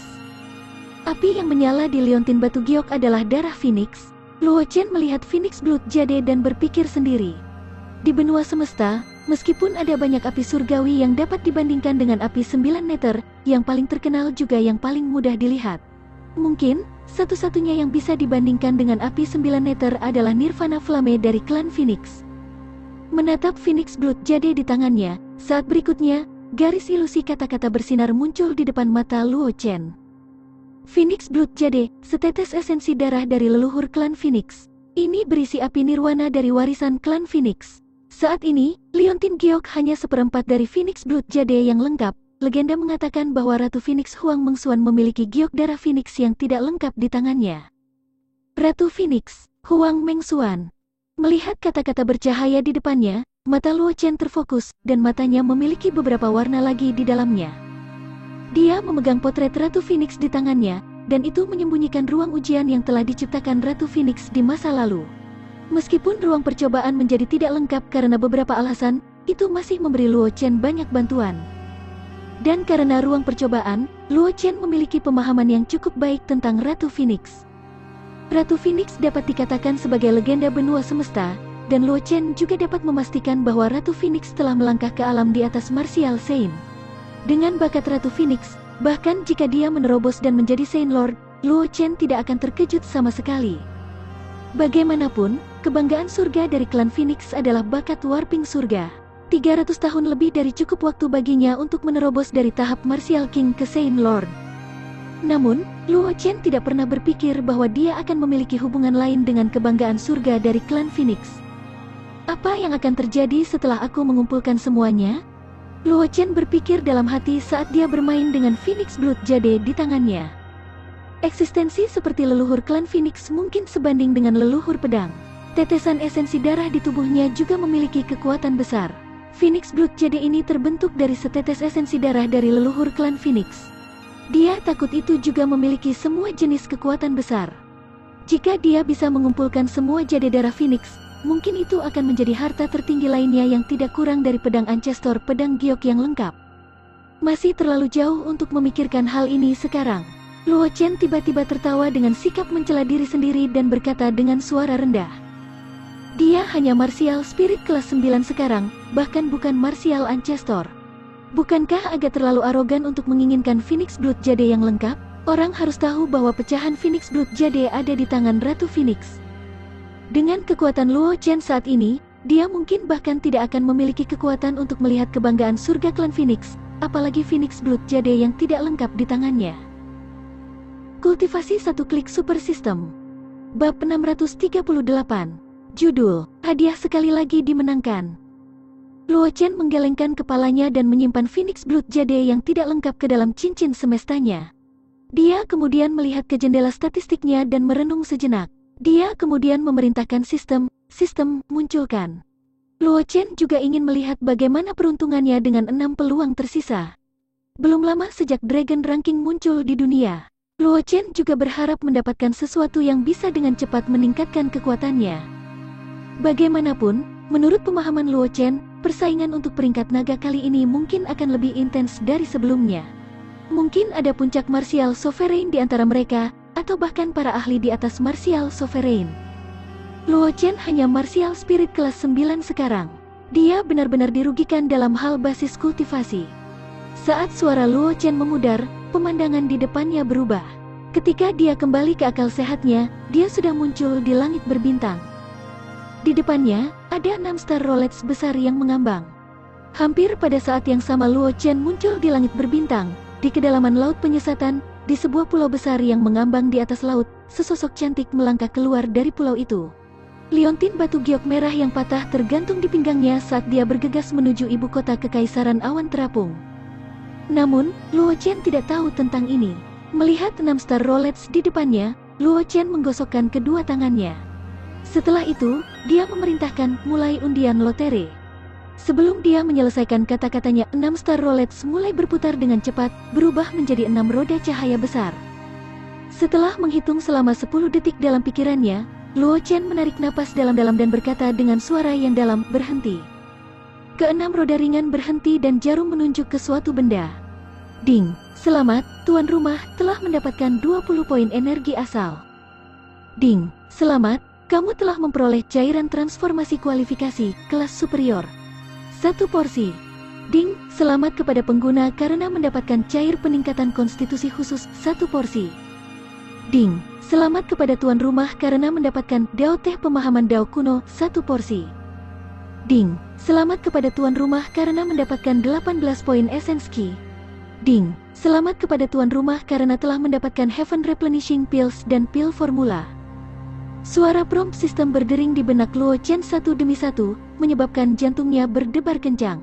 Api yang menyala di liontin batu giok adalah darah Phoenix. Luo Chen melihat Phoenix Blood Jade dan berpikir sendiri. Di benua semesta, meskipun ada banyak api surgawi yang dapat dibandingkan dengan api 9 meter, yang paling terkenal juga yang paling mudah dilihat. Mungkin, satu-satunya yang bisa dibandingkan dengan api 9 meter adalah Nirvana Flame dari klan Phoenix. Menatap Phoenix Blood Jade di tangannya, saat berikutnya, garis ilusi kata-kata bersinar muncul di depan mata Luo Chen. Phoenix Blood Jade, setetes esensi darah dari leluhur klan Phoenix. Ini berisi api nirwana dari warisan klan Phoenix. Saat ini, liontin giok hanya seperempat dari Phoenix Blood Jade yang lengkap. Legenda mengatakan bahwa Ratu Phoenix Huang Mengsuan memiliki giok darah Phoenix yang tidak lengkap di tangannya. Ratu Phoenix, Huang Mengsuan. Melihat kata-kata bercahaya di depannya, mata Luo Chen terfokus, dan matanya memiliki beberapa warna lagi di dalamnya. Dia memegang potret Ratu Phoenix di tangannya, dan itu menyembunyikan ruang ujian yang telah diciptakan Ratu Phoenix di masa lalu. Meskipun ruang percobaan menjadi tidak lengkap karena beberapa alasan, itu masih memberi Luo Chen banyak bantuan. Dan karena ruang percobaan, Luo Chen memiliki pemahaman yang cukup baik tentang Ratu Phoenix. Ratu Phoenix dapat dikatakan sebagai legenda benua semesta, dan Luo Chen juga dapat memastikan bahwa Ratu Phoenix telah melangkah ke alam di atas Martial Saint. Dengan bakat Ratu Phoenix, bahkan jika dia menerobos dan menjadi Saint Lord, Luo Chen tidak akan terkejut sama sekali. Bagaimanapun, kebanggaan surga dari klan Phoenix adalah bakat warping surga. 300 tahun lebih dari cukup waktu baginya untuk menerobos dari tahap Martial King ke Saint Lord. Namun, Luo Chen tidak pernah berpikir bahwa dia akan memiliki hubungan lain dengan kebanggaan surga dari klan Phoenix. Apa yang akan terjadi setelah aku mengumpulkan semuanya? Luo Chen berpikir dalam hati saat dia bermain dengan Phoenix Blood Jade di tangannya. Eksistensi seperti leluhur klan Phoenix mungkin sebanding dengan leluhur pedang. Tetesan esensi darah di tubuhnya juga memiliki kekuatan besar. Phoenix Blood Jade ini terbentuk dari setetes esensi darah dari leluhur klan Phoenix. Dia takut itu juga memiliki semua jenis kekuatan besar. Jika dia bisa mengumpulkan semua jade darah Phoenix, mungkin itu akan menjadi harta tertinggi lainnya yang tidak kurang dari pedang Ancestor pedang giok yang lengkap. Masih terlalu jauh untuk memikirkan hal ini sekarang. Luo Chen tiba-tiba tertawa dengan sikap mencela diri sendiri dan berkata dengan suara rendah. Dia hanya martial spirit kelas 9 sekarang, bahkan bukan martial Ancestor. Bukankah agak terlalu arogan untuk menginginkan Phoenix Blood Jade yang lengkap? Orang harus tahu bahwa pecahan Phoenix Blood Jade ada di tangan Ratu Phoenix. Dengan kekuatan Luo Chen saat ini, dia mungkin bahkan tidak akan memiliki kekuatan untuk melihat kebanggaan surga klan Phoenix, apalagi Phoenix Blood Jade yang tidak lengkap di tangannya. Kultivasi satu klik super system. Bab 638. Judul, hadiah sekali lagi dimenangkan. Luo Chen menggelengkan kepalanya dan menyimpan Phoenix Blood Jade yang tidak lengkap ke dalam cincin semestanya. Dia kemudian melihat ke jendela statistiknya dan merenung sejenak. Dia kemudian memerintahkan sistem munculkan. Luo Chen juga ingin melihat bagaimana peruntungannya dengan 6 peluang tersisa. Belum lama sejak Dragon Ranking muncul di dunia, Luo Chen juga berharap mendapatkan sesuatu yang bisa dengan cepat meningkatkan kekuatannya. Bagaimanapun, menurut pemahaman Luo Chen, persaingan untuk peringkat naga kali ini mungkin akan lebih intens dari sebelumnya. Mungkin ada puncak martial sovereign di antara mereka, atau bahkan para ahli di atas martial sovereign. Luo Chen hanya martial spirit kelas 9 sekarang. Dia benar-benar dirugikan dalam hal basis kultivasi. Saat suara Luo Chen memudar, pemandangan di depannya berubah. Ketika dia kembali ke akal sehatnya, dia sudah muncul di langit berbintang. Di depannya, ada 6 star Rolex besar yang mengambang. Hampir pada saat yang sama Luo Chen muncul di langit berbintang, di kedalaman laut penyesatan, di sebuah pulau besar yang mengambang di atas laut, sesosok cantik melangkah keluar dari pulau itu. Liontin batu giok merah yang patah tergantung di pinggangnya saat dia bergegas menuju ibu kota kekaisaran awan terapung. Namun, Luo Chen tidak tahu tentang ini. Melihat 6 star Rolex di depannya, Luo Chen menggosokkan kedua tangannya. Setelah itu, dia memerintahkan mulai undian lotre. Sebelum dia menyelesaikan kata-katanya, 6 star Rolex mulai berputar dengan cepat, berubah menjadi 6 roda cahaya besar. Setelah menghitung selama 10 detik dalam pikirannya, Luo Chen menarik napas dalam-dalam dan berkata dengan suara yang dalam, berhenti. Keenam roda ringan berhenti dan jarum menunjuk ke suatu benda. Ding, selamat, tuan rumah telah mendapatkan 20 poin energi asal. Ding, selamat, kamu telah memperoleh cairan transformasi kualifikasi, kelas superior. 1 porsi. Ding, selamat kepada pengguna karena mendapatkan cair peningkatan konstitusi khusus, 1 porsi. Ding, selamat kepada tuan rumah karena mendapatkan Dao Teh Pemahaman Dao Kuno, 1 porsi. Ding, selamat kepada tuan rumah karena mendapatkan 18 poin Essence Key. Ding, selamat kepada tuan rumah karena telah mendapatkan Heaven Replenishing Pills dan Pil Formula. Suara prompt sistem berdering di benak Luo Chen satu demi satu, menyebabkan jantungnya berdebar kencang.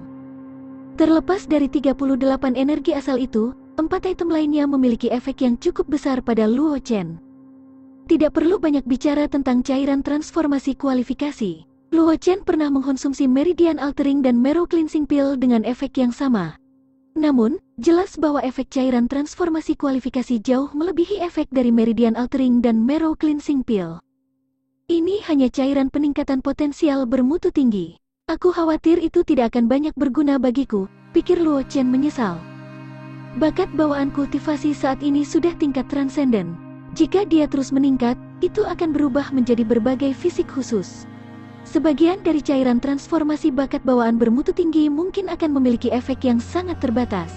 Terlepas dari 38 energi asal itu, 4 item lainnya memiliki efek yang cukup besar pada Luo Chen. Tidak perlu banyak bicara tentang cairan transformasi kualifikasi. Luo Chen pernah mengkonsumsi Meridian Altering dan Marrow Cleansing Pill dengan efek yang sama. Namun, jelas bahwa efek cairan transformasi kualifikasi jauh melebihi efek dari Meridian Altering dan Marrow Cleansing Pill. Ini hanya cairan peningkatan potensial bermutu tinggi. Aku khawatir itu tidak akan banyak berguna bagiku, pikir Luo Chen menyesal. Bakat bawaan kultivasi saat ini sudah tingkat transenden. Jika dia terus meningkat, itu akan berubah menjadi berbagai fisik khusus. Sebagian dari cairan transformasi bakat bawaan bermutu tinggi mungkin akan memiliki efek yang sangat terbatas.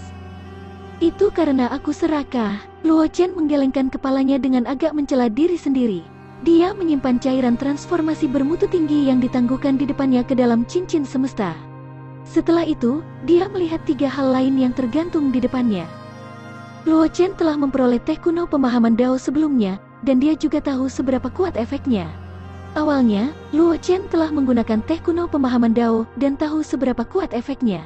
Itu karena aku serakah. Luo Chen menggelengkan kepalanya dengan agak mencela diri sendiri. Dia menyimpan cairan transformasi bermutu tinggi yang ditangguhkan di depannya ke dalam cincin semesta. Setelah itu, dia melihat 3 hal lain yang tergantung di depannya. Luo Chen telah memperoleh teh kuno pemahaman Dao sebelumnya, dan dia juga tahu seberapa kuat efeknya. Awalnya, Luo Chen telah menggunakan teh kuno pemahaman Dao dan tahu seberapa kuat efeknya.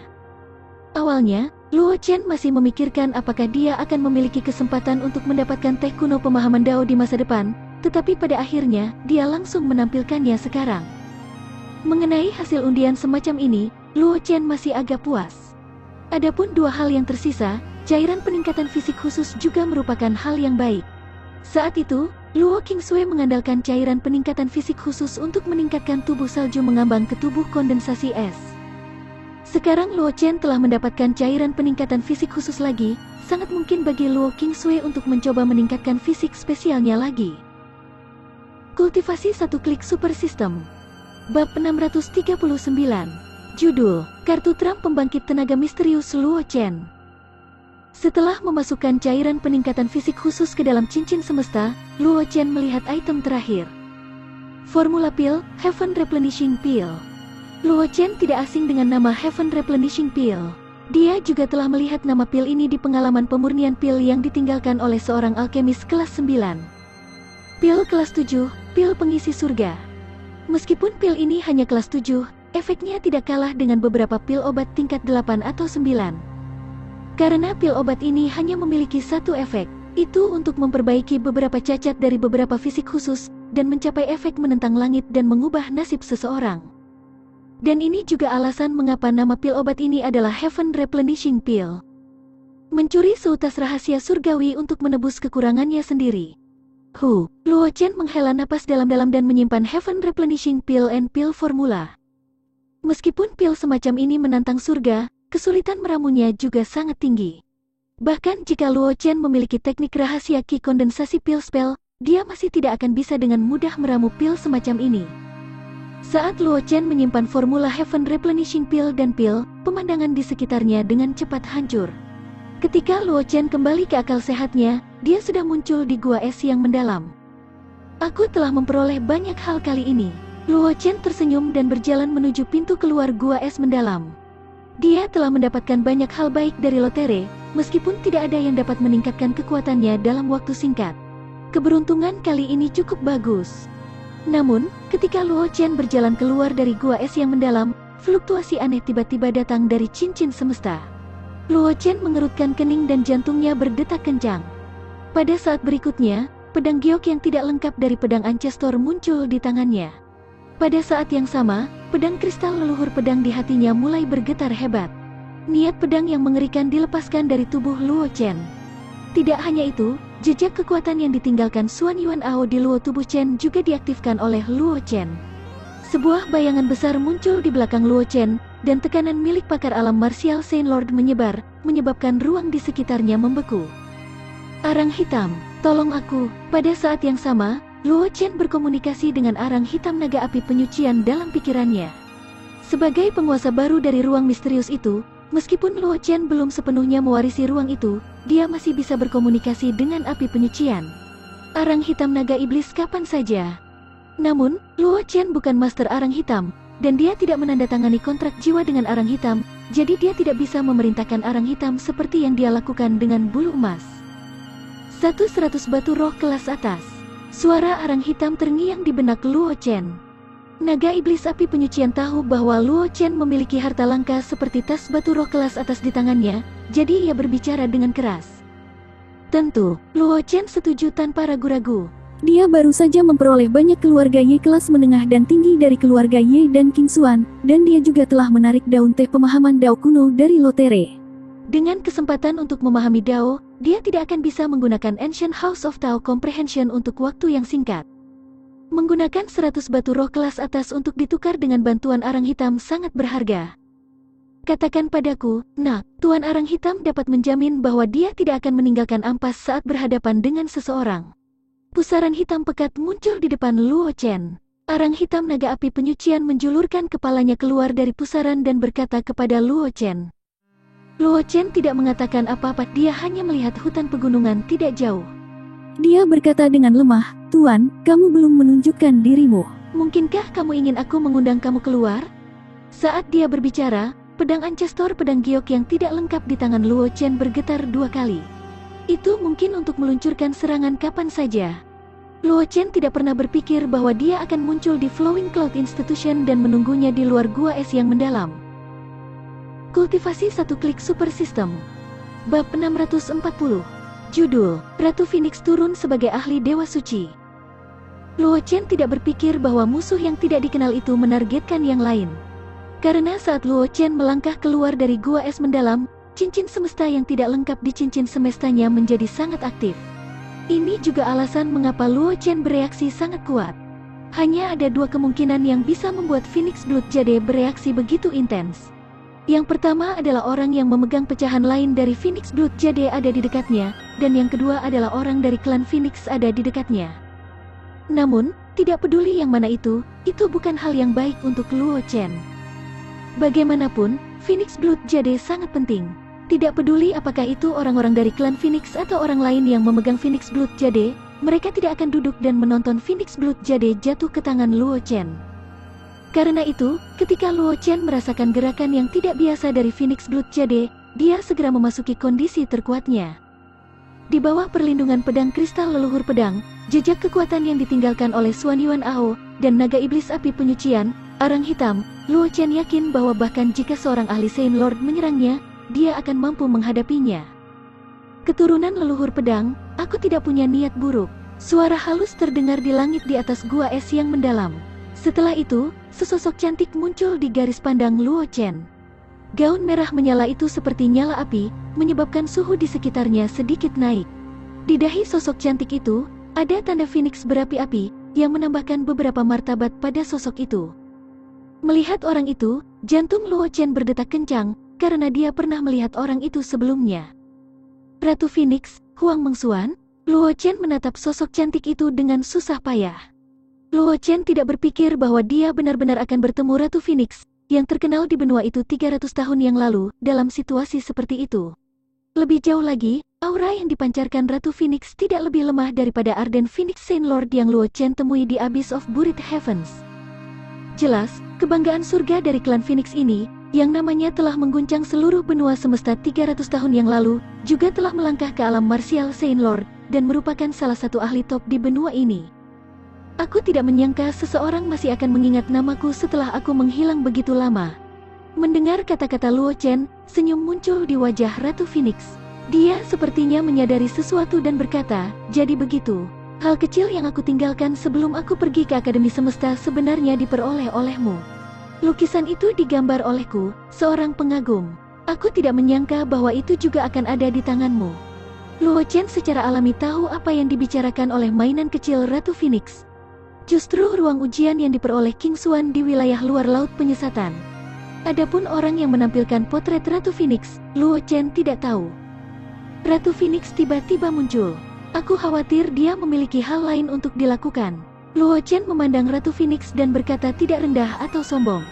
Awalnya, Luo Chen masih memikirkan apakah dia akan memiliki kesempatan untuk mendapatkan teh kuno pemahaman Dao di masa depan, tetapi pada akhirnya, dia langsung menampilkannya sekarang. Mengenai hasil undian semacam ini, Luo Chen masih agak puas. Adapun dua hal yang tersisa, cairan peningkatan fisik khusus juga merupakan hal yang baik. Saat itu, Luo Qingsui mengandalkan cairan peningkatan fisik khusus untuk meningkatkan tubuh salju mengambang ke tubuh kondensasi es. Sekarang Luo Chen telah mendapatkan cairan peningkatan fisik khusus lagi, sangat mungkin bagi Luo Qingsui untuk mencoba meningkatkan fisik spesialnya lagi. Kultivasi satu klik super system. Bab 639. Judul, Kartu Trump Pembangkit Tenaga Misterius Luo Chen. Setelah memasukkan cairan peningkatan fisik khusus ke dalam cincin semesta, Luo Chen melihat item terakhir. Formula Pill, Heaven Replenishing Pill. Luo Chen tidak asing dengan nama Heaven Replenishing Pill. Dia juga telah melihat nama pil ini di pengalaman pemurnian pil yang ditinggalkan oleh seorang alkemis kelas 9. Pil kelas 7, pil pengisi surga. Meskipun pil ini hanya kelas 7, efeknya tidak kalah dengan beberapa pil obat tingkat 8 atau 9. Karena pil obat ini hanya memiliki satu efek, itu untuk memperbaiki beberapa cacat dari beberapa fisik khusus, dan mencapai efek menentang langit dan mengubah nasib seseorang. Dan ini juga alasan mengapa nama pil obat ini adalah Heaven Replenishing Pill. Mencuri seutas rahasia surgawi untuk menebus kekurangannya sendiri. Luo Chen menghela napas dalam-dalam dan menyimpan Heaven Replenishing Pill and Pill Formula. Meskipun pil semacam ini menantang surga, kesulitan meramunya juga sangat tinggi. Bahkan jika Luo Chen memiliki teknik rahasia Qi kondensasi pil spell, dia masih tidak akan bisa dengan mudah meramu pil semacam ini. Saat Luo Chen menyimpan formula Heaven Replenishing Pill dan pil, pemandangan di sekitarnya dengan cepat hancur. Ketika Luo Chen kembali ke akal sehatnya, dia sudah muncul di gua es yang mendalam. Aku telah memperoleh banyak hal kali ini. Luo Chen tersenyum dan berjalan menuju pintu keluar gua es mendalam. Dia telah mendapatkan banyak hal baik dari Lotere, meskipun tidak ada yang dapat meningkatkan kekuatannya dalam waktu singkat. Keberuntungan kali ini cukup bagus. Namun, ketika Luo Chen berjalan keluar dari gua es yang mendalam, fluktuasi aneh tiba-tiba datang dari cincin semesta. Luo Chen mengerutkan kening dan jantungnya berdetak kencang. Pada saat berikutnya, pedang giok yang tidak lengkap dari pedang Ancestor muncul di tangannya. Pada saat yang sama, pedang kristal leluhur pedang di hatinya mulai bergetar hebat. Niat pedang yang mengerikan dilepaskan dari tubuh Luo Chen. Tidak hanya itu, jejak kekuatan yang ditinggalkan Xuan Yuan Ao di luar tubuh Chen juga diaktifkan oleh Luo Chen. Sebuah bayangan besar muncul di belakang Luo Chen, dan tekanan milik pakar alam martial Saint Lord menyebar, menyebabkan ruang di sekitarnya membeku. Arang hitam, tolong aku. Pada saat yang sama, Luo Chen berkomunikasi dengan arang hitam naga api penyucian dalam pikirannya. Sebagai penguasa baru dari ruang misterius itu, meskipun Luo Chen belum sepenuhnya mewarisi ruang itu, dia masih bisa berkomunikasi dengan api penyucian. Arang hitam naga iblis kapan saja. Namun, Luo Chen bukan master arang hitam, dan dia tidak menandatangani kontrak jiwa dengan arang hitam, jadi dia tidak bisa memerintahkan arang hitam seperti yang dia lakukan dengan bulu emas. 100 batu roh kelas atas. Suara arang hitam terngiang di benak Luo Chen. Naga iblis api penyucian tahu bahwa Luo Chen memiliki harta langka seperti tas batu roh kelas atas di tangannya, jadi ia berbicara dengan keras. Tentu, Luo Chen setuju tanpa ragu-ragu. Dia baru saja memperoleh banyak keluarga Ye kelas menengah dan tinggi dari keluarga Ye dan King Xuan, dan dia juga telah menarik daun teh pemahaman Dao kuno dari Lotere. Dengan kesempatan untuk memahami Dao, dia tidak akan bisa menggunakan Ancient House of Tao Comprehension untuk waktu yang singkat. Menggunakan 100 batu roh kelas atas untuk ditukar dengan bantuan arang hitam sangat berharga. Katakan padaku, nak, Tuan Arang Hitam dapat menjamin bahwa dia tidak akan meninggalkan ampas saat berhadapan dengan seseorang. Pusaran hitam pekat muncul di depan Luo Chen. Arang hitam naga api penyucian menjulurkan kepalanya keluar dari pusaran dan berkata kepada Luo Chen. Luo Chen tidak mengatakan apa-apa, dia hanya melihat hutan pegunungan tidak jauh. Dia berkata dengan lemah, Tuan, kamu belum menunjukkan dirimu. Mungkinkah kamu ingin aku mengundang kamu keluar? Saat dia berbicara, pedang Ancestor pedang giok yang tidak lengkap di tangan Luo Chen bergetar 2 kali. Itu mungkin untuk meluncurkan serangan kapan saja. Luo Chen tidak pernah berpikir bahwa dia akan muncul di Flowing Cloud Institution dan menunggunya di luar gua es yang mendalam. Kultivasi satu klik super system. Bab 640. Judul, Ratu Phoenix turun sebagai ahli Dewa Suci. Luo Chen tidak berpikir bahwa musuh yang tidak dikenal itu menargetkan yang lain. Karena saat Luo Chen melangkah keluar dari gua es mendalam, cincin semesta yang tidak lengkap di cincin semestanya menjadi sangat aktif. Ini juga alasan mengapa Luo Chen bereaksi sangat kuat. Hanya ada dua kemungkinan yang bisa membuat Phoenix Blood Jade bereaksi begitu intens. Yang pertama adalah orang yang memegang pecahan lain dari Phoenix Blood Jade ada di dekatnya, dan yang kedua adalah orang dari klan Phoenix ada di dekatnya. Namun, tidak peduli yang mana itu bukan hal yang baik untuk Luo Chen. Bagaimanapun, Phoenix Blood Jade sangat penting. Tidak peduli apakah itu orang-orang dari klan Phoenix atau orang lain yang memegang Phoenix Blood Jade, mereka tidak akan duduk dan menonton Phoenix Blood Jade jatuh ke tangan Luo Chen. Karena itu, ketika Luo Chen merasakan gerakan yang tidak biasa dari Phoenix Blood Jade, dia segera memasuki kondisi terkuatnya. Di bawah perlindungan pedang kristal leluhur pedang, jejak kekuatan yang ditinggalkan oleh Xuan Yuan Ao, dan naga iblis api penyucian, arang hitam, Luo Chen yakin bahwa bahkan jika seorang ahli Saint Lord menyerangnya, dia akan mampu menghadapinya. Keturunan leluhur pedang, aku tidak punya niat buruk. Suara halus terdengar di langit di atas gua es yang mendalam. Setelah itu, sesosok cantik muncul di garis pandang Luo Chen. Gaun merah menyala itu seperti nyala api, menyebabkan suhu di sekitarnya sedikit naik. Di dahi sosok cantik itu, ada tanda Phoenix berapi-api, yang menambahkan beberapa martabat pada sosok itu. Melihat orang itu, jantung Luo Chen berdetak kencang, karena dia pernah melihat orang itu sebelumnya. Ratu Phoenix, Huang Mengxuan. Luo Chen menatap sosok cantik itu dengan susah payah. Luo Chen tidak berpikir bahwa dia benar-benar akan bertemu Ratu Phoenix, yang terkenal di benua itu 300 tahun yang lalu, dalam situasi seperti itu. Lebih jauh lagi, aura yang dipancarkan Ratu Phoenix tidak lebih lemah daripada Arden Phoenix Saint Lord yang Luo Chen temui di Abyss of Buried Heavens. Jelas, kebanggaan surga dari klan Phoenix ini, yang namanya telah mengguncang seluruh benua semesta 300 tahun yang lalu, juga telah melangkah ke alam martial Saint Lord, dan merupakan salah satu ahli top di benua ini. Aku tidak menyangka seseorang masih akan mengingat namaku setelah aku menghilang begitu lama. Mendengar kata-kata Luo Chen, senyum muncul di wajah Ratu Phoenix. Dia sepertinya menyadari sesuatu dan berkata, jadi begitu. Hal kecil yang aku tinggalkan sebelum aku pergi ke Akademi Semesta sebenarnya diperoleh olehmu. Lukisan itu digambar olehku, seorang pengagum. Aku tidak menyangka bahwa itu juga akan ada di tanganmu. Luo Chen secara alami tahu apa yang dibicarakan oleh mainan kecil Ratu Phoenix. Justru ruang ujian yang diperoleh King Xuan di wilayah luar laut penyesatan. Adapun orang yang menampilkan potret Ratu Phoenix, Luo Chen tidak tahu. Ratu Phoenix tiba-tiba muncul. Aku khawatir dia memiliki hal lain untuk dilakukan. Luo Chen memandang Ratu Phoenix dan berkata tidak rendah atau sombong.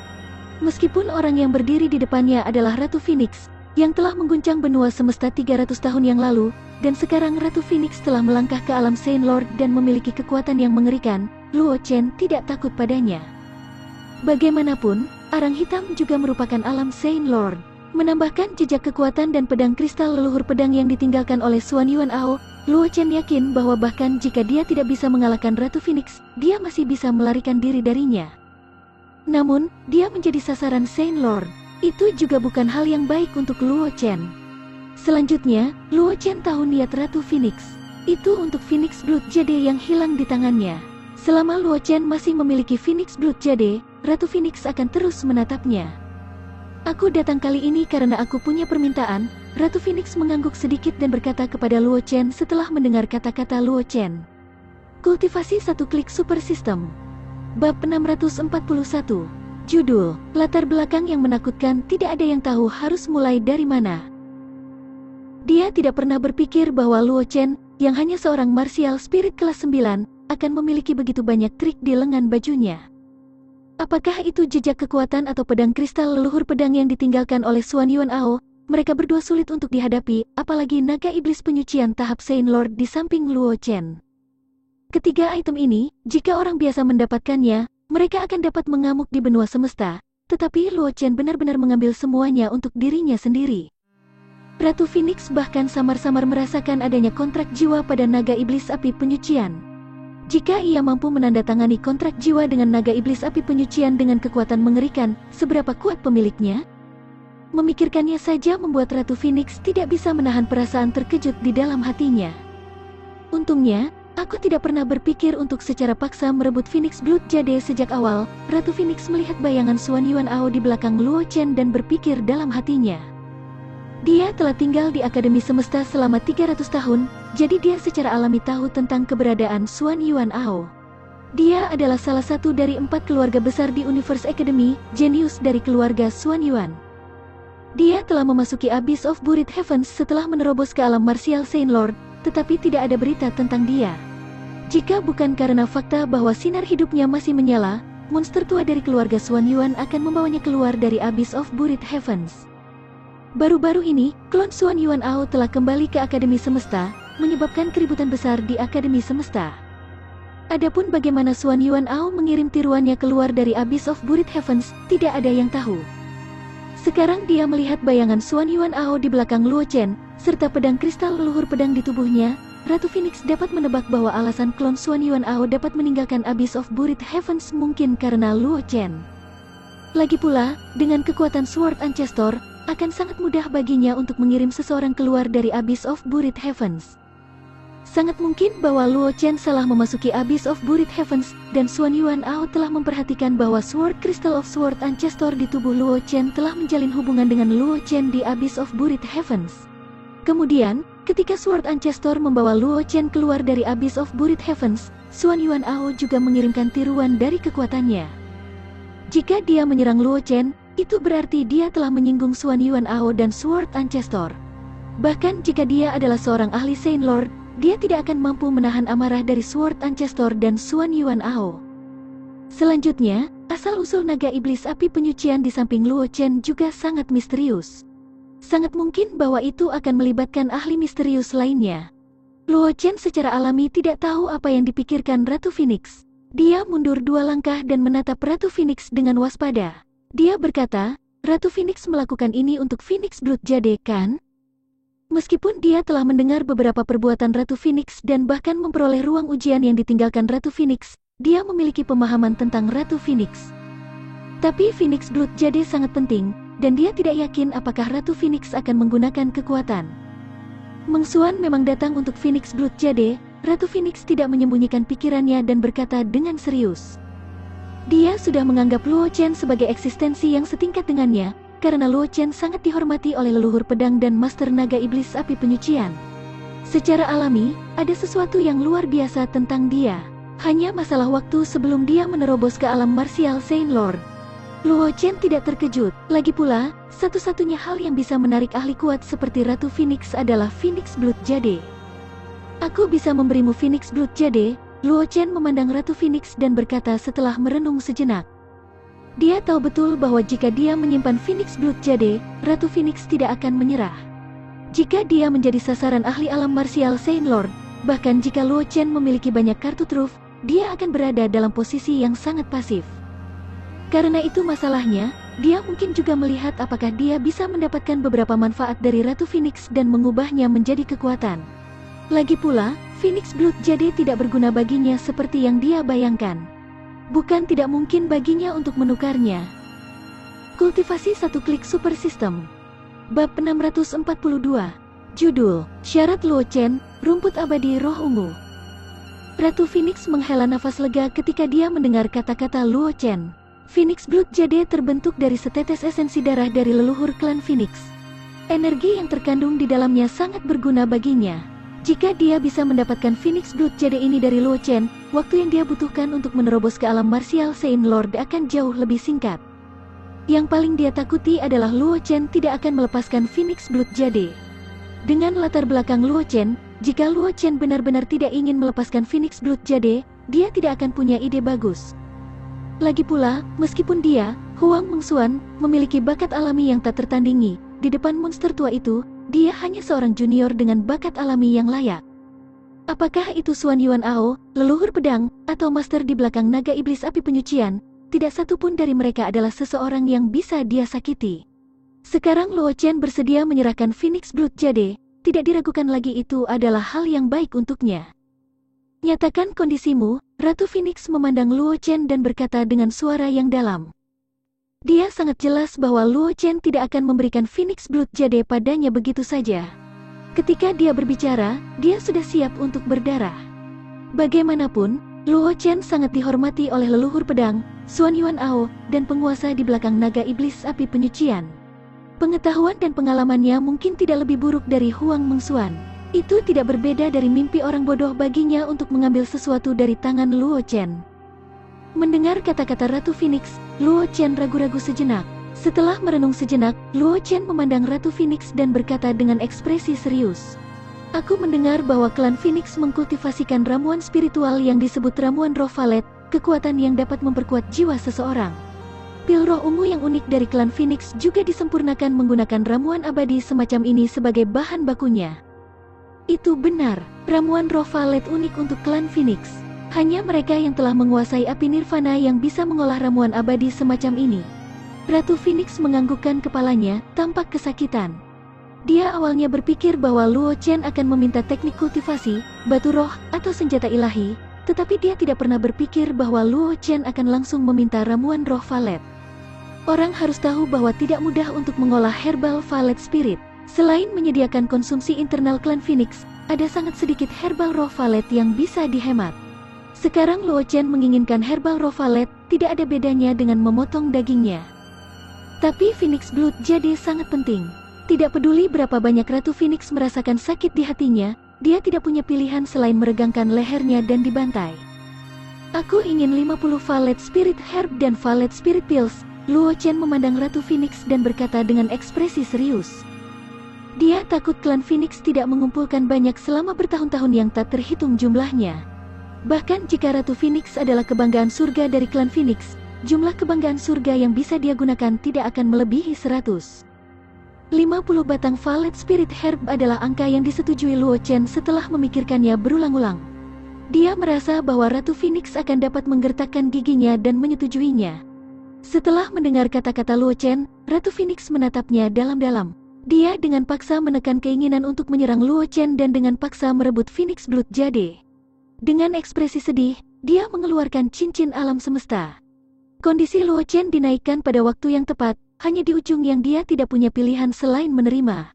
Meskipun orang yang berdiri di depannya adalah Ratu Phoenix, yang telah mengguncang benua semesta 300 tahun yang lalu, dan sekarang Ratu Phoenix telah melangkah ke alam Saint Lord dan memiliki kekuatan yang mengerikan, Luo Chen tidak takut padanya. Bagaimanapun, arang hitam juga merupakan alam Saint Lord. Menambahkan jejak kekuatan dan pedang kristal leluhur pedang yang ditinggalkan oleh Xuan Yuan Ao, Luo Chen yakin bahwa bahkan jika dia tidak bisa mengalahkan Ratu Phoenix, dia masih bisa melarikan diri darinya. Namun, dia menjadi sasaran Saint Lord. Itu juga bukan hal yang baik untuk Luo Chen. Selanjutnya, Luo Chen tahu niat Ratu Phoenix. Itu untuk Phoenix Blood Jade yang hilang di tangannya. Selama Luo Chen masih memiliki Phoenix Blood Jade, Ratu Phoenix akan terus menatapnya. Aku datang kali ini karena aku punya permintaan. Ratu Phoenix mengangguk sedikit dan berkata kepada Luo Chen setelah mendengar kata-kata Luo Chen. Kultivasi satu klik super system. Bab 641. Judul, latar belakang yang menakutkan, tidak ada yang tahu harus mulai dari mana. Dia tidak pernah berpikir bahwa Luo Chen, yang hanya seorang martial spirit kelas 9, akan memiliki begitu banyak trik di lengan bajunya. Apakah itu jejak kekuatan atau pedang kristal leluhur pedang yang ditinggalkan oleh Xuan Yuan Ao? Mereka berdua sulit untuk dihadapi, apalagi naga iblis penyucian tahap Saint Lord di samping Luo Chen. Ketiga item ini, jika orang biasa mendapatkannya, mereka akan dapat mengamuk di benua semesta, tetapi Luo Chen benar-benar mengambil semuanya untuk dirinya sendiri. Ratu Phoenix bahkan samar-samar merasakan adanya kontrak jiwa pada naga iblis api penyucian. Jika ia mampu menandatangani kontrak jiwa dengan naga iblis api penyucian dengan kekuatan mengerikan, seberapa kuat pemiliknya? Memikirkannya saja membuat Ratu Phoenix tidak bisa menahan perasaan terkejut di dalam hatinya. Untungnya, aku tidak pernah berpikir untuk secara paksa merebut Phoenix Blood Jade sejak awal. Ratu Phoenix melihat bayangan Xuan Yuan'ao di belakang Luo Chen dan berpikir dalam hatinya. Dia telah tinggal di Akademi Semesta selama 300 tahun, jadi dia secara alami tahu tentang keberadaan Xuan Yuan'ao. Dia adalah salah satu dari 4 keluarga besar di Universe Academy, jenius dari keluarga Xuan Yuan. Dia telah memasuki Abyss of Buried Heavens setelah menerobos ke alam martial Saint Lord, tetapi tidak ada berita tentang dia. Jika bukan karena fakta bahwa sinar hidupnya masih menyala, monster tua dari keluarga Xuan Yuan akan membawanya keluar dari Abyss of Buried Heavens. Baru-baru ini, klon Xuan Yuan'ao telah kembali ke Akademi Semesta, menyebabkan keributan besar di Akademi Semesta. Adapun bagaimana Xuan Yuan'ao mengirim tiruannya keluar dari Abyss of Buried Heavens, tidak ada yang tahu. Sekarang dia melihat bayangan Xuan Yuan'ao di belakang Luo Chen, serta pedang kristal leluhur pedang di tubuhnya. Ratu Phoenix dapat menebak bahwa alasan klon Xuan Yuan'ao dapat meninggalkan Abyss of Buried Heavens mungkin karena Luo Chen. Lagi pula, dengan kekuatan Sword Ancestor, akan sangat mudah baginya untuk mengirim seseorang keluar dari Abyss of Buried Heavens. Sangat mungkin bahwa Luo Chen salah memasuki Abyss of Buried Heavens, dan Xuan Yuan'ao telah memperhatikan bahwa Sword Crystal of Sword Ancestor di tubuh Luo Chen telah menjalin hubungan dengan Luo Chen di Abyss of Buried Heavens. Kemudian, ketika Sword Ancestor membawa Luo Chen keluar dari Abyss of Buried Heavens, Xuan Yuan'ao juga mengirimkan tiruan dari kekuatannya. Jika dia menyerang Luo Chen, itu berarti dia telah menyinggung Xuan Yuan'ao dan Sword Ancestor. Bahkan jika dia adalah seorang ahli Saint Lord, dia tidak akan mampu menahan amarah dari Sword Ancestor dan Xuan Yuan'ao. Selanjutnya, asal-usul naga iblis api penyucian di samping Luo Chen juga sangat misterius. Sangat mungkin bahwa itu akan melibatkan ahli misterius lainnya. Luo Chen secara alami tidak tahu apa yang dipikirkan Ratu Phoenix. Dia mundur 2 langkah dan menatap Ratu Phoenix dengan waspada. Dia berkata, Ratu Phoenix melakukan ini untuk Phoenix Blood Jade, kan? Meskipun dia telah mendengar beberapa perbuatan Ratu Phoenix dan bahkan memperoleh ruang ujian yang ditinggalkan Ratu Phoenix, dia memiliki pemahaman tentang Ratu Phoenix. Tapi Phoenix Blood Jade sangat penting, dan dia tidak yakin apakah Ratu Phoenix akan menggunakan kekuatan. Meng Xuan memang datang untuk Phoenix Blood Jade. Ratu Phoenix tidak menyembunyikan pikirannya dan berkata dengan serius. Dia sudah menganggap Luo Chen sebagai eksistensi yang setingkat dengannya, karena Luo Chen sangat dihormati oleh leluhur pedang dan master naga iblis api penyucian. Secara alami, ada sesuatu yang luar biasa tentang dia. Hanya masalah waktu sebelum dia menerobos ke alam martial Saint Lord. Luo Chen tidak terkejut. Lagi pula, satu-satunya hal yang bisa menarik ahli kuat seperti Ratu Phoenix adalah Phoenix Blood Jade. Aku bisa memberimu Phoenix Blood Jade. Luo Chen memandang Ratu Phoenix dan berkata setelah merenung sejenak. Dia tahu betul bahwa jika dia menyimpan Phoenix Blood Jade, Ratu Phoenix tidak akan menyerah. Jika dia menjadi sasaran ahli alam martial Saint Lord, bahkan jika Luo Chen memiliki banyak kartu truf, dia akan berada dalam posisi yang sangat pasif. Karena itu masalahnya, dia mungkin juga melihat apakah dia bisa mendapatkan beberapa manfaat dari Ratu Phoenix dan mengubahnya menjadi kekuatan. Lagi pula, Phoenix Blood Jade tidak berguna baginya seperti yang dia bayangkan. Bukan tidak mungkin baginya untuk menukarnya. Kultivasi 1 klik super system. Bab 642. Judul, Syarat Luo Chen, Rumput Abadi Roh Ungu. Ratu Phoenix menghela nafas lega ketika dia mendengar kata-kata Luo Chen. Phoenix Blood Jade terbentuk dari setetes esensi darah dari leluhur klan Phoenix. Energi yang terkandung di dalamnya sangat berguna baginya. Jika dia bisa mendapatkan Phoenix Blood Jade ini dari Luo Chen, waktu yang dia butuhkan untuk menerobos ke alam martial Saint Lord akan jauh lebih singkat. Yang paling dia takuti adalah Luo Chen tidak akan melepaskan Phoenix Blood Jade. Dengan latar belakang Luo Chen, jika Luo Chen benar-benar tidak ingin melepaskan Phoenix Blood Jade, dia tidak akan punya ide bagus. Lagi pula, meskipun dia, Huang Meng Xuan, memiliki bakat alami yang tak tertandingi, di depan monster tua itu, dia hanya seorang junior dengan bakat alami yang layak. Apakah itu Xuan Yuan'ao, leluhur pedang, atau master di belakang naga iblis api penyucian, tidak satu pun dari mereka adalah seseorang yang bisa dia sakiti. Sekarang Luo Chen bersedia menyerahkan Phoenix Blood Jade, tidak diragukan lagi itu adalah hal yang baik untuknya. Nyatakan kondisimu, Ratu Phoenix memandang Luo Chen dan berkata dengan suara yang dalam. Dia sangat jelas bahwa Luo Chen tidak akan memberikan Phoenix Blood Jade padanya begitu saja. Ketika dia berbicara, dia sudah siap untuk berdarah. Bagaimanapun, Luo Chen sangat dihormati oleh leluhur pedang, Xuan Yuan Ao, dan penguasa di belakang naga iblis api penyucian. Pengetahuan dan pengalamannya mungkin tidak lebih buruk dari Huang Mengxuan. Itu tidak berbeda dari mimpi orang bodoh baginya untuk mengambil sesuatu dari tangan Luo Chen. Mendengar kata-kata Ratu Phoenix, Luo Chen ragu-ragu sejenak. Setelah merenung sejenak, Luo Chen memandang Ratu Phoenix dan berkata dengan ekspresi serius. Aku mendengar bahwa klan Phoenix mengkultivasikan ramuan spiritual yang disebut ramuan roh valet, kekuatan yang dapat memperkuat jiwa seseorang. Pil roh ungu yang unik dari klan Phoenix juga disempurnakan menggunakan ramuan abadi semacam ini sebagai bahan bakunya. Itu benar, ramuan roh valet unik untuk klan Phoenix. Hanya mereka yang telah menguasai api nirvana yang bisa mengolah ramuan abadi semacam ini. Ratu Phoenix menganggukkan kepalanya, tampak kesakitan. Dia awalnya berpikir bahwa Luo Chen akan meminta teknik kultivasi, batu roh, atau senjata ilahi, tetapi dia tidak pernah berpikir bahwa Luo Chen akan langsung meminta ramuan roh valet. Orang harus tahu bahwa tidak mudah untuk mengolah herbal valet spirit. Selain menyediakan konsumsi internal klan Phoenix, ada sangat sedikit herbal roh valet yang bisa dihemat. Sekarang Luo Chen menginginkan herbal roh valet, tidak ada bedanya dengan memotong dagingnya. Tapi Phoenix Blood jadi sangat penting. Tidak peduli berapa banyak Ratu Phoenix merasakan sakit di hatinya, dia tidak punya pilihan selain meregangkan lehernya dan dibantai. Aku ingin 50 valet spirit herb dan valet spirit pills. Luo Chen memandang Ratu Phoenix dan berkata dengan ekspresi serius. Dia takut klan Phoenix tidak mengumpulkan banyak selama bertahun-tahun yang tak terhitung jumlahnya. Bahkan jika Ratu Phoenix adalah kebanggaan surga dari klan Phoenix, jumlah kebanggaan surga yang bisa dia gunakan tidak akan melebihi 100. 50 batang valet spirit herb adalah angka yang disetujui Luo Chen setelah memikirkannya berulang-ulang. Dia merasa bahwa Ratu Phoenix akan dapat menggertakkan giginya dan menyetujuinya. Setelah mendengar kata-kata Luo Chen, Ratu Phoenix menatapnya dalam-dalam. Dia dengan paksa menekan keinginan untuk menyerang Luo Chen dan dengan paksa merebut Phoenix Blood Jade. Dengan ekspresi sedih, dia mengeluarkan cincin alam semesta. Kondisi Luo Chen dinaikkan pada waktu yang tepat, hanya di ujung yang dia tidak punya pilihan selain menerima.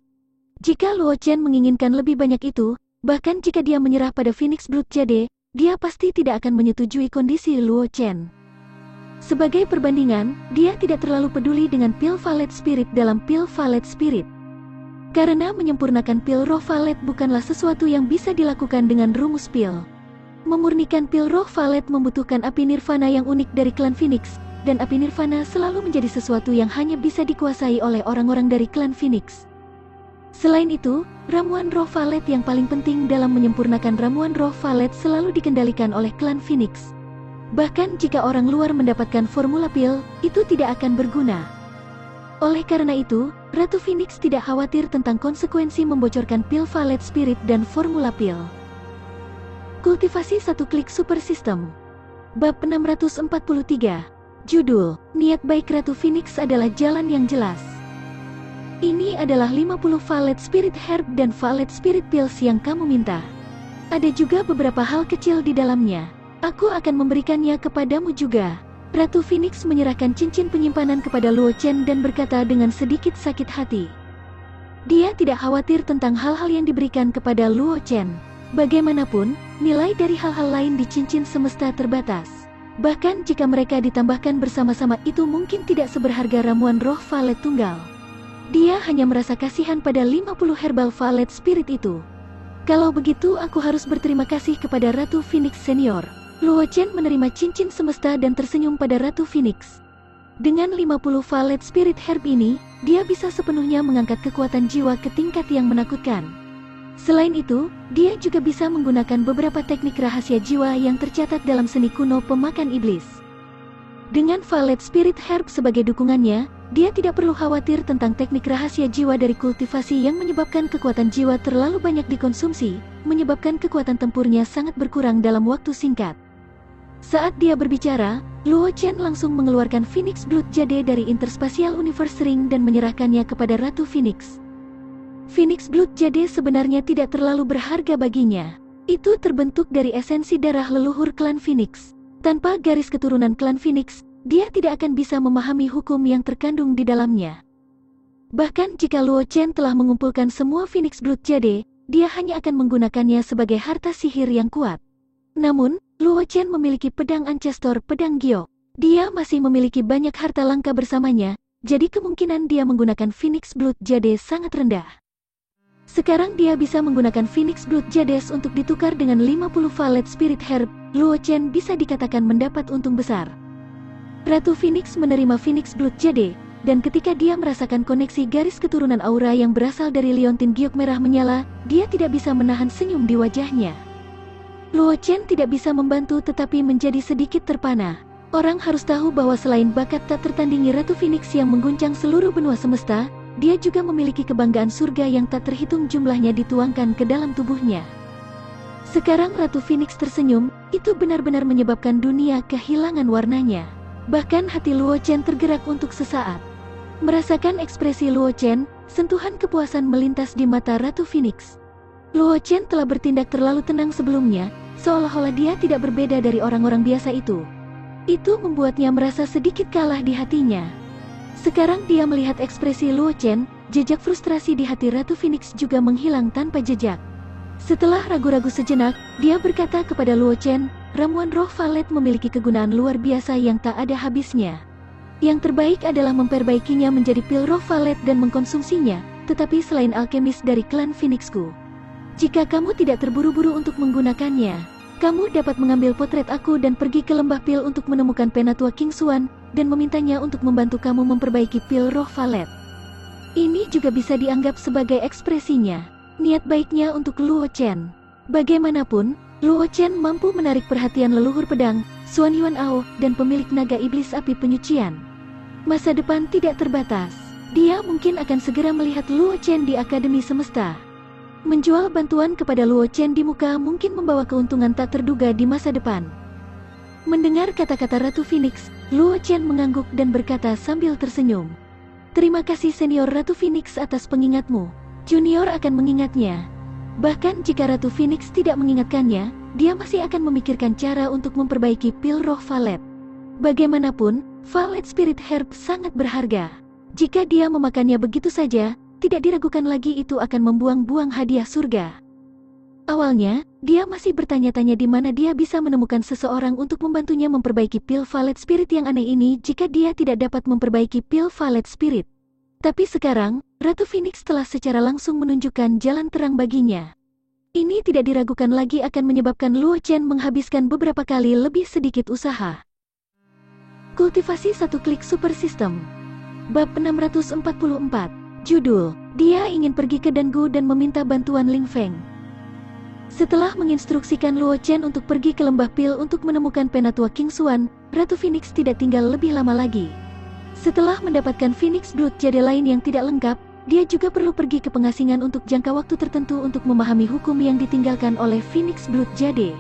Jika Luo Chen menginginkan lebih banyak itu, bahkan jika dia menyerah pada Phoenix Blood Jade, dia pasti tidak akan menyetujui kondisi Luo Chen. Sebagai perbandingan, dia tidak terlalu peduli dengan pil valet spirit dalam pil valet spirit. Karena menyempurnakan pil roh valet bukanlah sesuatu yang bisa dilakukan dengan rumus pil. Memurnikan pil roh valet membutuhkan api nirvana yang unik dari klan Phoenix, dan api nirvana selalu menjadi sesuatu yang hanya bisa dikuasai oleh orang-orang dari klan Phoenix. Selain itu, ramuan roh valet yang paling penting dalam menyempurnakan ramuan roh valet selalu dikendalikan oleh klan Phoenix. Bahkan jika orang luar mendapatkan formula pil, itu tidak akan berguna. Oleh karena itu, Ratu Phoenix tidak khawatir tentang konsekuensi membocorkan pil valet spirit dan formula pil. Kultivasi satu klik super system. Bab 643. Judul, Niat Baik Ratu Phoenix adalah jalan yang jelas. Ini adalah 50 valet spirit herb dan valet spirit pills yang kamu minta. Ada juga beberapa hal kecil di dalamnya. Aku akan memberikannya kepadamu juga. Ratu Phoenix menyerahkan cincin penyimpanan kepada Luo Chen dan berkata dengan sedikit sakit hati. Dia tidak khawatir tentang hal-hal yang diberikan kepada Luo Chen. Bagaimanapun, nilai dari hal-hal lain di cincin semesta terbatas. Bahkan jika mereka ditambahkan bersama-sama itu mungkin tidak seberharga ramuan roh valet tunggal. Dia hanya merasa kasihan pada 50 herbal valet spirit itu. Kalau begitu aku harus berterima kasih kepada Ratu Phoenix Senior. Luo Chen menerima cincin semesta dan tersenyum pada Ratu Phoenix. Dengan 50 valet spirit herb ini, dia bisa sepenuhnya mengangkat kekuatan jiwa ke tingkat yang menakutkan. Selain itu, dia juga bisa menggunakan beberapa teknik rahasia jiwa yang tercatat dalam seni kuno pemakan iblis. Dengan valet spirit herb sebagai dukungannya, dia tidak perlu khawatir tentang teknik rahasia jiwa dari kultivasi yang menyebabkan kekuatan jiwa terlalu banyak dikonsumsi, menyebabkan kekuatan tempurnya sangat berkurang dalam waktu singkat. Saat dia berbicara, Luo Chen langsung mengeluarkan Phoenix Blood Jade dari Interspatial Universe Ring dan menyerahkannya kepada Ratu Phoenix. Phoenix Blood Jade sebenarnya tidak terlalu berharga baginya. Itu terbentuk dari esensi darah leluhur klan Phoenix. Tanpa garis keturunan klan Phoenix, dia tidak akan bisa memahami hukum yang terkandung di dalamnya. Bahkan jika Luo Chen telah mengumpulkan semua Phoenix Blood Jade, dia hanya akan menggunakannya sebagai harta sihir yang kuat. Namun, Luo Chen memiliki pedang Ancestor Pedang Giok. Dia masih memiliki banyak harta langka bersamanya, jadi kemungkinan dia menggunakan Phoenix Blood Jade sangat rendah. Sekarang dia bisa menggunakan Phoenix Blood Jades untuk ditukar dengan 50 Valet Spirit Herb. Luo Chen bisa dikatakan mendapat untung besar. Ratu Phoenix menerima Phoenix Blood Jade, dan ketika dia merasakan koneksi garis keturunan aura yang berasal dari liontin giok merah menyala, dia tidak bisa menahan senyum di wajahnya. Luo Chen tidak bisa membantu tetapi menjadi sedikit terpana. Orang harus tahu bahwa selain bakat tak tertandingi Ratu Phoenix yang mengguncang seluruh benua semesta, dia juga memiliki kebanggaan surga yang tak terhitung jumlahnya dituangkan ke dalam tubuhnya. Sekarang Ratu Phoenix tersenyum, itu benar-benar menyebabkan dunia kehilangan warnanya. Bahkan hati Luo Chen tergerak untuk sesaat. Merasakan ekspresi Luo Chen, sentuhan kepuasan melintas di mata Ratu Phoenix. Luo Chen telah bertindak terlalu tenang sebelumnya, seolah-olah dia tidak berbeda dari orang-orang biasa itu. Itu membuatnya merasa sedikit kalah di hatinya. Sekarang dia melihat ekspresi Luo Chen, jejak frustrasi di hati Ratu Phoenix juga menghilang tanpa jejak. Setelah ragu-ragu sejenak, dia berkata kepada Luo Chen, ramuan roh Valet memiliki kegunaan luar biasa yang tak ada habisnya. Yang terbaik adalah memperbaikinya menjadi pil roh Valet dan mengkonsumsinya, tetapi selain alkemis dari klan Phoenixku. Jika kamu tidak terburu-buru untuk menggunakannya, kamu dapat mengambil potret aku dan pergi ke lembah pil untuk menemukan Penatua King Xuan, dan memintanya untuk membantu kamu memperbaiki pil roh Valet. Ini juga bisa dianggap sebagai ekspresinya, niat baiknya untuk Luo Chen. Bagaimanapun, Luo Chen mampu menarik perhatian leluhur pedang, Xuan Yuan Ao, dan pemilik naga iblis api penyucian. Masa depan tidak terbatas. Dia mungkin akan segera melihat Luo Chen di Akademi Semesta. Menjual bantuan kepada Luo Chen di muka mungkin membawa keuntungan tak terduga di masa depan. Mendengar kata-kata Ratu Phoenix, Luo Chen mengangguk dan berkata sambil tersenyum. Terima kasih Senior Ratu Phoenix atas pengingatmu. Junior akan mengingatnya. Bahkan jika Ratu Phoenix tidak mengingatkannya, dia masih akan memikirkan cara untuk memperbaiki pil roh Valet. Bagaimanapun, Valet Spirit Herb sangat berharga. Jika dia memakannya begitu saja, tidak diragukan lagi itu akan membuang-buang hadiah surga. Awalnya, dia masih bertanya-tanya di mana dia bisa menemukan seseorang untuk membantunya memperbaiki pil Valet Spirit yang aneh ini jika dia tidak dapat memperbaiki pil Valet Spirit. Tapi sekarang, Ratu Phoenix telah secara langsung menunjukkan jalan terang baginya. Ini tidak diragukan lagi akan menyebabkan Luo Chen menghabiskan beberapa kali lebih sedikit usaha. Kultivasi satu klik super system. Bab 644. Judul, dia ingin pergi ke Dangu dan meminta bantuan Ling Feng. Setelah menginstruksikan Luo Chen untuk pergi ke lembah pil untuk menemukan Penatua King Xuan, Ratu Phoenix tidak tinggal lebih lama lagi. Setelah mendapatkan Phoenix Blood Jade lain yang tidak lengkap, dia juga perlu pergi ke pengasingan untuk jangka waktu tertentu untuk memahami hukum yang ditinggalkan oleh Phoenix Blood Jade.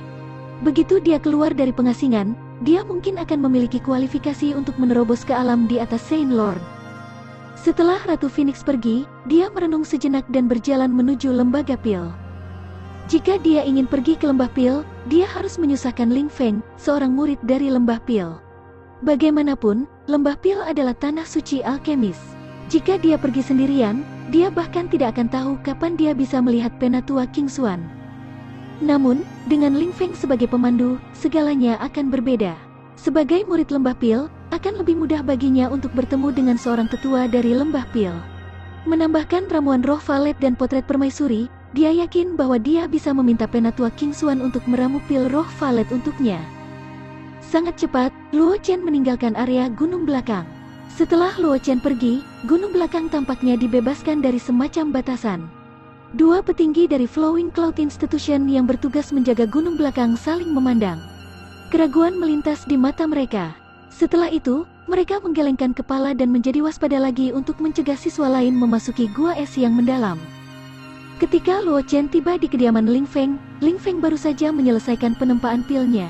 Begitu dia keluar dari pengasingan, dia mungkin akan memiliki kualifikasi untuk menerobos ke alam di atas Saint Lord. Setelah Ratu Phoenix pergi, dia merenung sejenak dan berjalan menuju lembaga pil. Jika dia ingin pergi ke lembah pil, dia harus menyusahkan Ling Feng, seorang murid dari lembah pil. Bagaimanapun, lembah pil adalah tanah suci alkemis. Jika dia pergi sendirian, dia bahkan tidak akan tahu kapan dia bisa melihat Penatua King Xuan. Namun, dengan Ling Feng sebagai pemandu, segalanya akan berbeda. Sebagai murid lembah pil, akan lebih mudah baginya untuk bertemu dengan seorang tetua dari lembah pil. Menambahkan ramuan roh Valet dan potret permaisuri, dia yakin bahwa dia bisa meminta Penatua King Xuan untuk meramu pil roh Valet untuknya. Sangat cepat, Luo Chen meninggalkan area gunung belakang. Setelah Luo Chen pergi, gunung belakang tampaknya dibebaskan dari semacam batasan. Dua petinggi dari Flowing Cloud Institution yang bertugas menjaga gunung belakang saling memandang. Keraguan melintas di mata mereka. Setelah itu, mereka menggelengkan kepala dan menjadi waspada lagi untuk mencegah siswa lain memasuki gua es yang mendalam. Ketika Luo Chen tiba di kediaman Ling Feng baru saja menyelesaikan penempaan pilnya.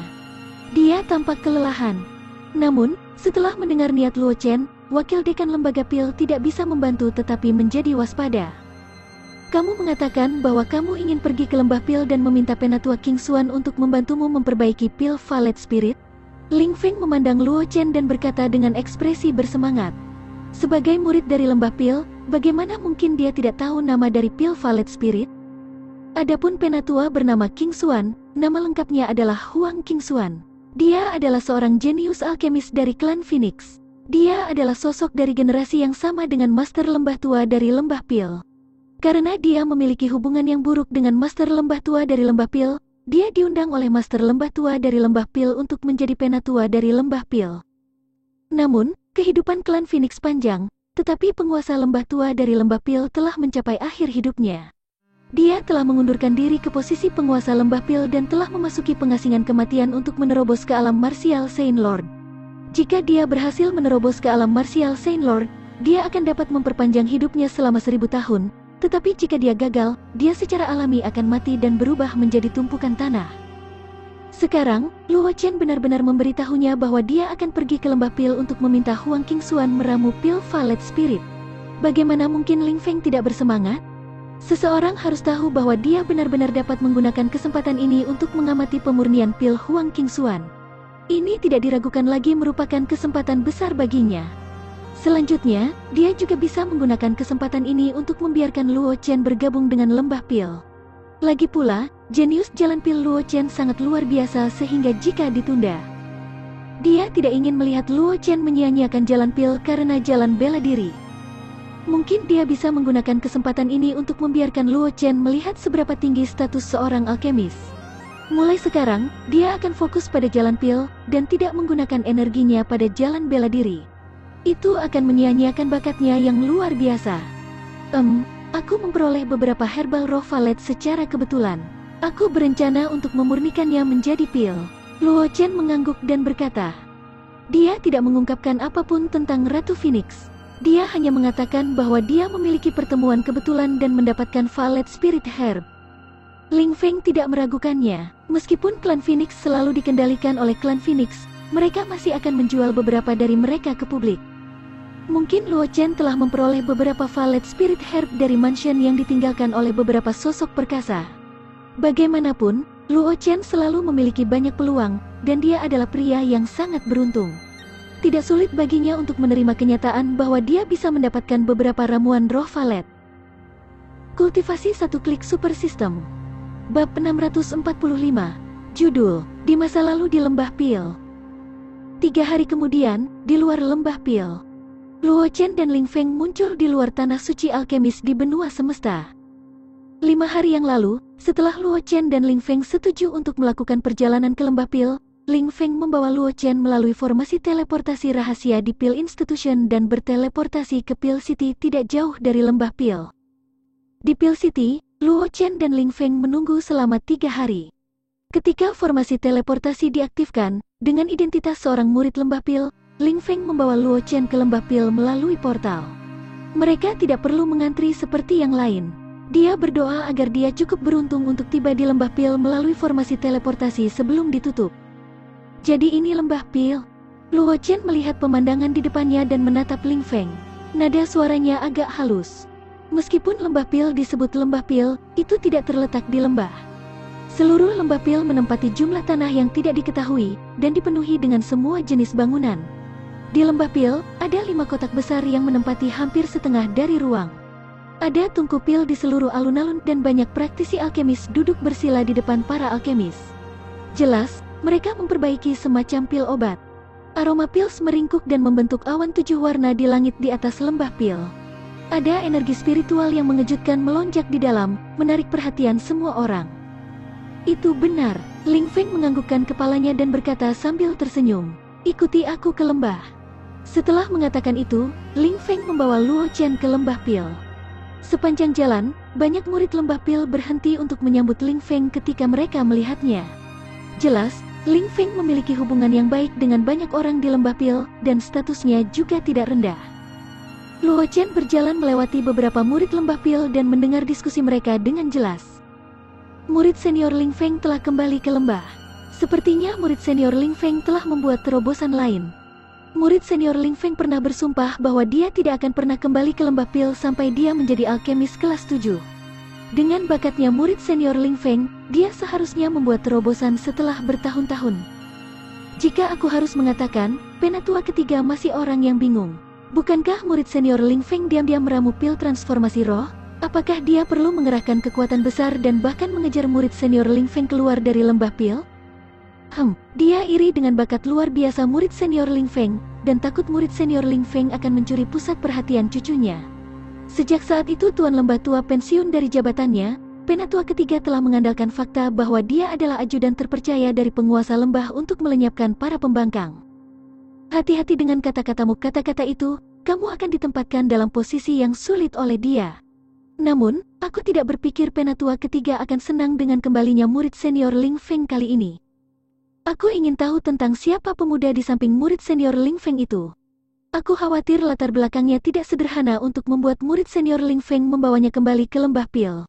Dia tampak kelelahan. Namun, setelah mendengar niat Luo Chen, wakil dekan lembaga pil tidak bisa membantu tetapi menjadi waspada. Kamu mengatakan bahwa kamu ingin pergi ke lembah pil dan meminta penatua King Xuan untuk membantumu memperbaiki pil Valet Spirit? Ling Feng memandang Luo Chen dan berkata dengan ekspresi bersemangat. Sebagai murid dari lembah pil, bagaimana mungkin dia tidak tahu nama dari pil Valet Spirit? Adapun penatua bernama King Xuan, nama lengkapnya adalah Huang King Xuan. Dia adalah seorang jenius alkemis dari klan Phoenix. Dia adalah sosok dari generasi yang sama dengan Master Lembah Tua dari Lembah Pil. Karena dia memiliki hubungan yang buruk dengan Master Lembah Tua dari Lembah Pil, dia diundang oleh Master Lembah Tua dari Lembah Pil untuk menjadi penatua dari Lembah Pil. Namun, kehidupan klan Phoenix panjang, tetapi penguasa Lembah Tua dari Lembah Pil telah mencapai akhir hidupnya. Dia telah mengundurkan diri ke posisi penguasa Lembah Pil dan telah memasuki pengasingan kematian untuk menerobos ke alam martial Saint Lord. Jika dia berhasil menerobos ke alam martial Saint Lord, dia akan dapat memperpanjang hidupnya selama 1000 tahun. Tetapi jika dia gagal, dia secara alami akan mati dan berubah menjadi tumpukan tanah. Sekarang, Luo Chen benar-benar memberitahunya bahwa dia akan pergi ke lembah pil untuk meminta Huang King Xuan meramu pil Valet Spirit. Bagaimana mungkin Ling Feng tidak bersemangat? Seseorang harus tahu bahwa dia benar-benar dapat menggunakan kesempatan ini untuk mengamati pemurnian pil Huang King Xuan. Ini tidak diragukan lagi merupakan kesempatan besar baginya. Selanjutnya, dia juga bisa menggunakan kesempatan ini untuk membiarkan Luo Chen bergabung dengan lembah pil. Lagi pula, jenius jalan pil Luo Chen sangat luar biasa sehingga jika ditunda, dia tidak ingin melihat Luo Chen menyia-nyiakan jalan pil karena jalan bela diri. Mungkin dia bisa menggunakan kesempatan ini untuk membiarkan Luo Chen melihat seberapa tinggi status seorang alkemis. Mulai sekarang, dia akan fokus pada jalan pil dan tidak menggunakan energinya pada jalan bela diri. Itu akan menyia-nyiakan bakatnya yang luar biasa. Aku memperoleh beberapa herbal roh Valet secara kebetulan. Aku berencana untuk memurnikannya menjadi pil. Luo Chen mengangguk dan berkata. Dia tidak mengungkapkan apapun tentang Ratu Phoenix. Dia hanya mengatakan bahwa dia memiliki pertemuan kebetulan dan mendapatkan Valet Spirit Herb. Ling Feng tidak meragukannya. Meskipun klan Phoenix selalu dikendalikan oleh klan Phoenix, mereka masih akan menjual beberapa dari mereka ke publik. Mungkin Luo Chen telah memperoleh beberapa Valet Spirit Herb dari mansion yang ditinggalkan oleh beberapa sosok perkasa. Bagaimanapun, Luo Chen selalu memiliki banyak peluang, dan dia adalah pria yang sangat beruntung. Tidak sulit baginya untuk menerima kenyataan bahwa dia bisa mendapatkan beberapa ramuan roh Valet. Kultivasi satu klik super system. Bab 645. Judul, Di Masa Lalu di Lembah Pil. 3 hari kemudian, di luar Lembah Pil, Luo Chen dan Ling Feng muncul di luar tanah suci alkemis di benua semesta. 5 hari yang lalu, setelah Luo Chen dan Ling Feng setuju untuk melakukan perjalanan ke Lembah Pil, Ling Feng membawa Luo Chen melalui formasi teleportasi rahasia di Pil Institution dan berteleportasi ke Pil City tidak jauh dari Lembah Pil. Di Pil City, Luo Chen dan Ling Feng menunggu selama 3 hari. Ketika formasi teleportasi diaktifkan, dengan identitas seorang murid Lembah Pil, Ling Feng membawa Luo Chen ke Lembah Pil melalui portal. Mereka tidak perlu mengantri seperti yang lain. Dia berdoa agar dia cukup beruntung untuk tiba di Lembah Pil melalui formasi teleportasi sebelum ditutup. Jadi ini Lembah Pil. Luo Chen melihat pemandangan di depannya dan menatap Ling Feng. Nada suaranya agak halus. Meskipun Lembah Pil disebut Lembah Pil, itu tidak terletak di lembah. Seluruh Lembah Pil menempati jumlah tanah yang tidak diketahui, dan dipenuhi dengan semua jenis bangunan. Di Lembah Pil, ada 5 kotak besar yang menempati hampir setengah dari ruang. Ada tungku pil di seluruh alun-alun dan banyak praktisi alkemis duduk bersila di depan para alkemis. Jelas, mereka memperbaiki semacam pil obat. Aroma pils meringkuk dan membentuk awan 7 warna di langit di atas Lembah Pil. Ada energi spiritual yang mengejutkan melonjak di dalam, menarik perhatian semua orang. Itu benar, Ling Feng menganggukkan kepalanya dan berkata sambil tersenyum, "Ikuti aku ke lembah." Setelah mengatakan itu, Ling Feng membawa Luo Chen ke Lembah Pil. Sepanjang jalan, banyak murid Lembah Pil berhenti untuk menyambut Ling Feng ketika mereka melihatnya. Jelas, Ling Feng memiliki hubungan yang baik dengan banyak orang di Lembah Pil, dan statusnya juga tidak rendah. Luo Chen berjalan melewati beberapa murid Lembah Pil dan mendengar diskusi mereka dengan jelas. Murid senior Ling Feng telah kembali ke lembah. Sepertinya murid senior Ling Feng telah membuat terobosan lain. Murid senior Ling Feng pernah bersumpah bahwa dia tidak akan pernah kembali ke lembah pil sampai dia menjadi alkemis kelas 7. Dengan bakatnya murid senior Ling Feng, dia seharusnya membuat terobosan setelah bertahun-tahun. Jika aku harus mengatakan, penatua ketiga masih orang yang bingung. Bukankah murid senior Ling Feng diam-diam meramu pil transformasi roh? Apakah dia perlu mengerahkan kekuatan besar dan bahkan mengejar murid senior Ling Feng keluar dari lembah pil? Dia iri dengan bakat luar biasa murid senior Ling Feng, dan takut murid senior Ling Feng akan mencuri pusat perhatian cucunya. Sejak saat itu Tuan Lembah Tua pensiun dari jabatannya, penatua ketiga telah mengandalkan fakta bahwa dia adalah ajudan terpercaya dari penguasa lembah untuk melenyapkan para pembangkang. Hati-hati dengan kata-katamu, kata-kata itu, kamu akan ditempatkan dalam posisi yang sulit oleh dia. Namun, aku tidak berpikir penatua ketiga akan senang dengan kembalinya murid senior Ling Feng kali ini. Aku ingin tahu tentang siapa pemuda di samping murid senior Ling Feng itu. Aku khawatir latar belakangnya tidak sederhana untuk membuat murid senior Ling Feng membawanya kembali ke lembah pil.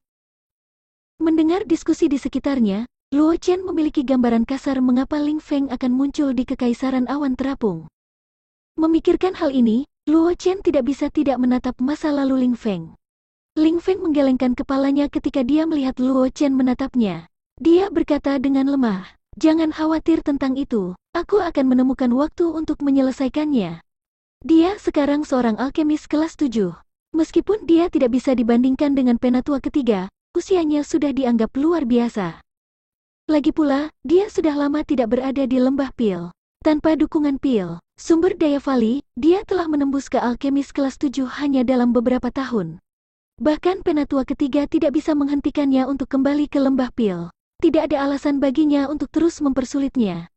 Mendengar diskusi di sekitarnya, Luo Chen memiliki gambaran kasar mengapa Ling Feng akan muncul di kekaisaran awan terapung. Memikirkan hal ini, Luo Chen tidak bisa tidak menatap masa lalu Ling Feng. Ling Feng menggelengkan kepalanya ketika dia melihat Luo Chen menatapnya. Dia berkata dengan lemah, "Jangan khawatir tentang itu, aku akan menemukan waktu untuk menyelesaikannya." Dia sekarang seorang alkemis kelas 7. Meskipun dia tidak bisa dibandingkan dengan penatua ketiga, usianya sudah dianggap luar biasa. Lagi pula, dia sudah lama tidak berada di lembah pil. Tanpa dukungan pil, sumber daya Vali, dia telah menembus ke alkemis kelas 7 hanya dalam beberapa tahun. Bahkan penatua ketiga tidak bisa menghentikannya untuk kembali ke lembah pil. Tidak ada alasan baginya untuk terus mempersulitnya.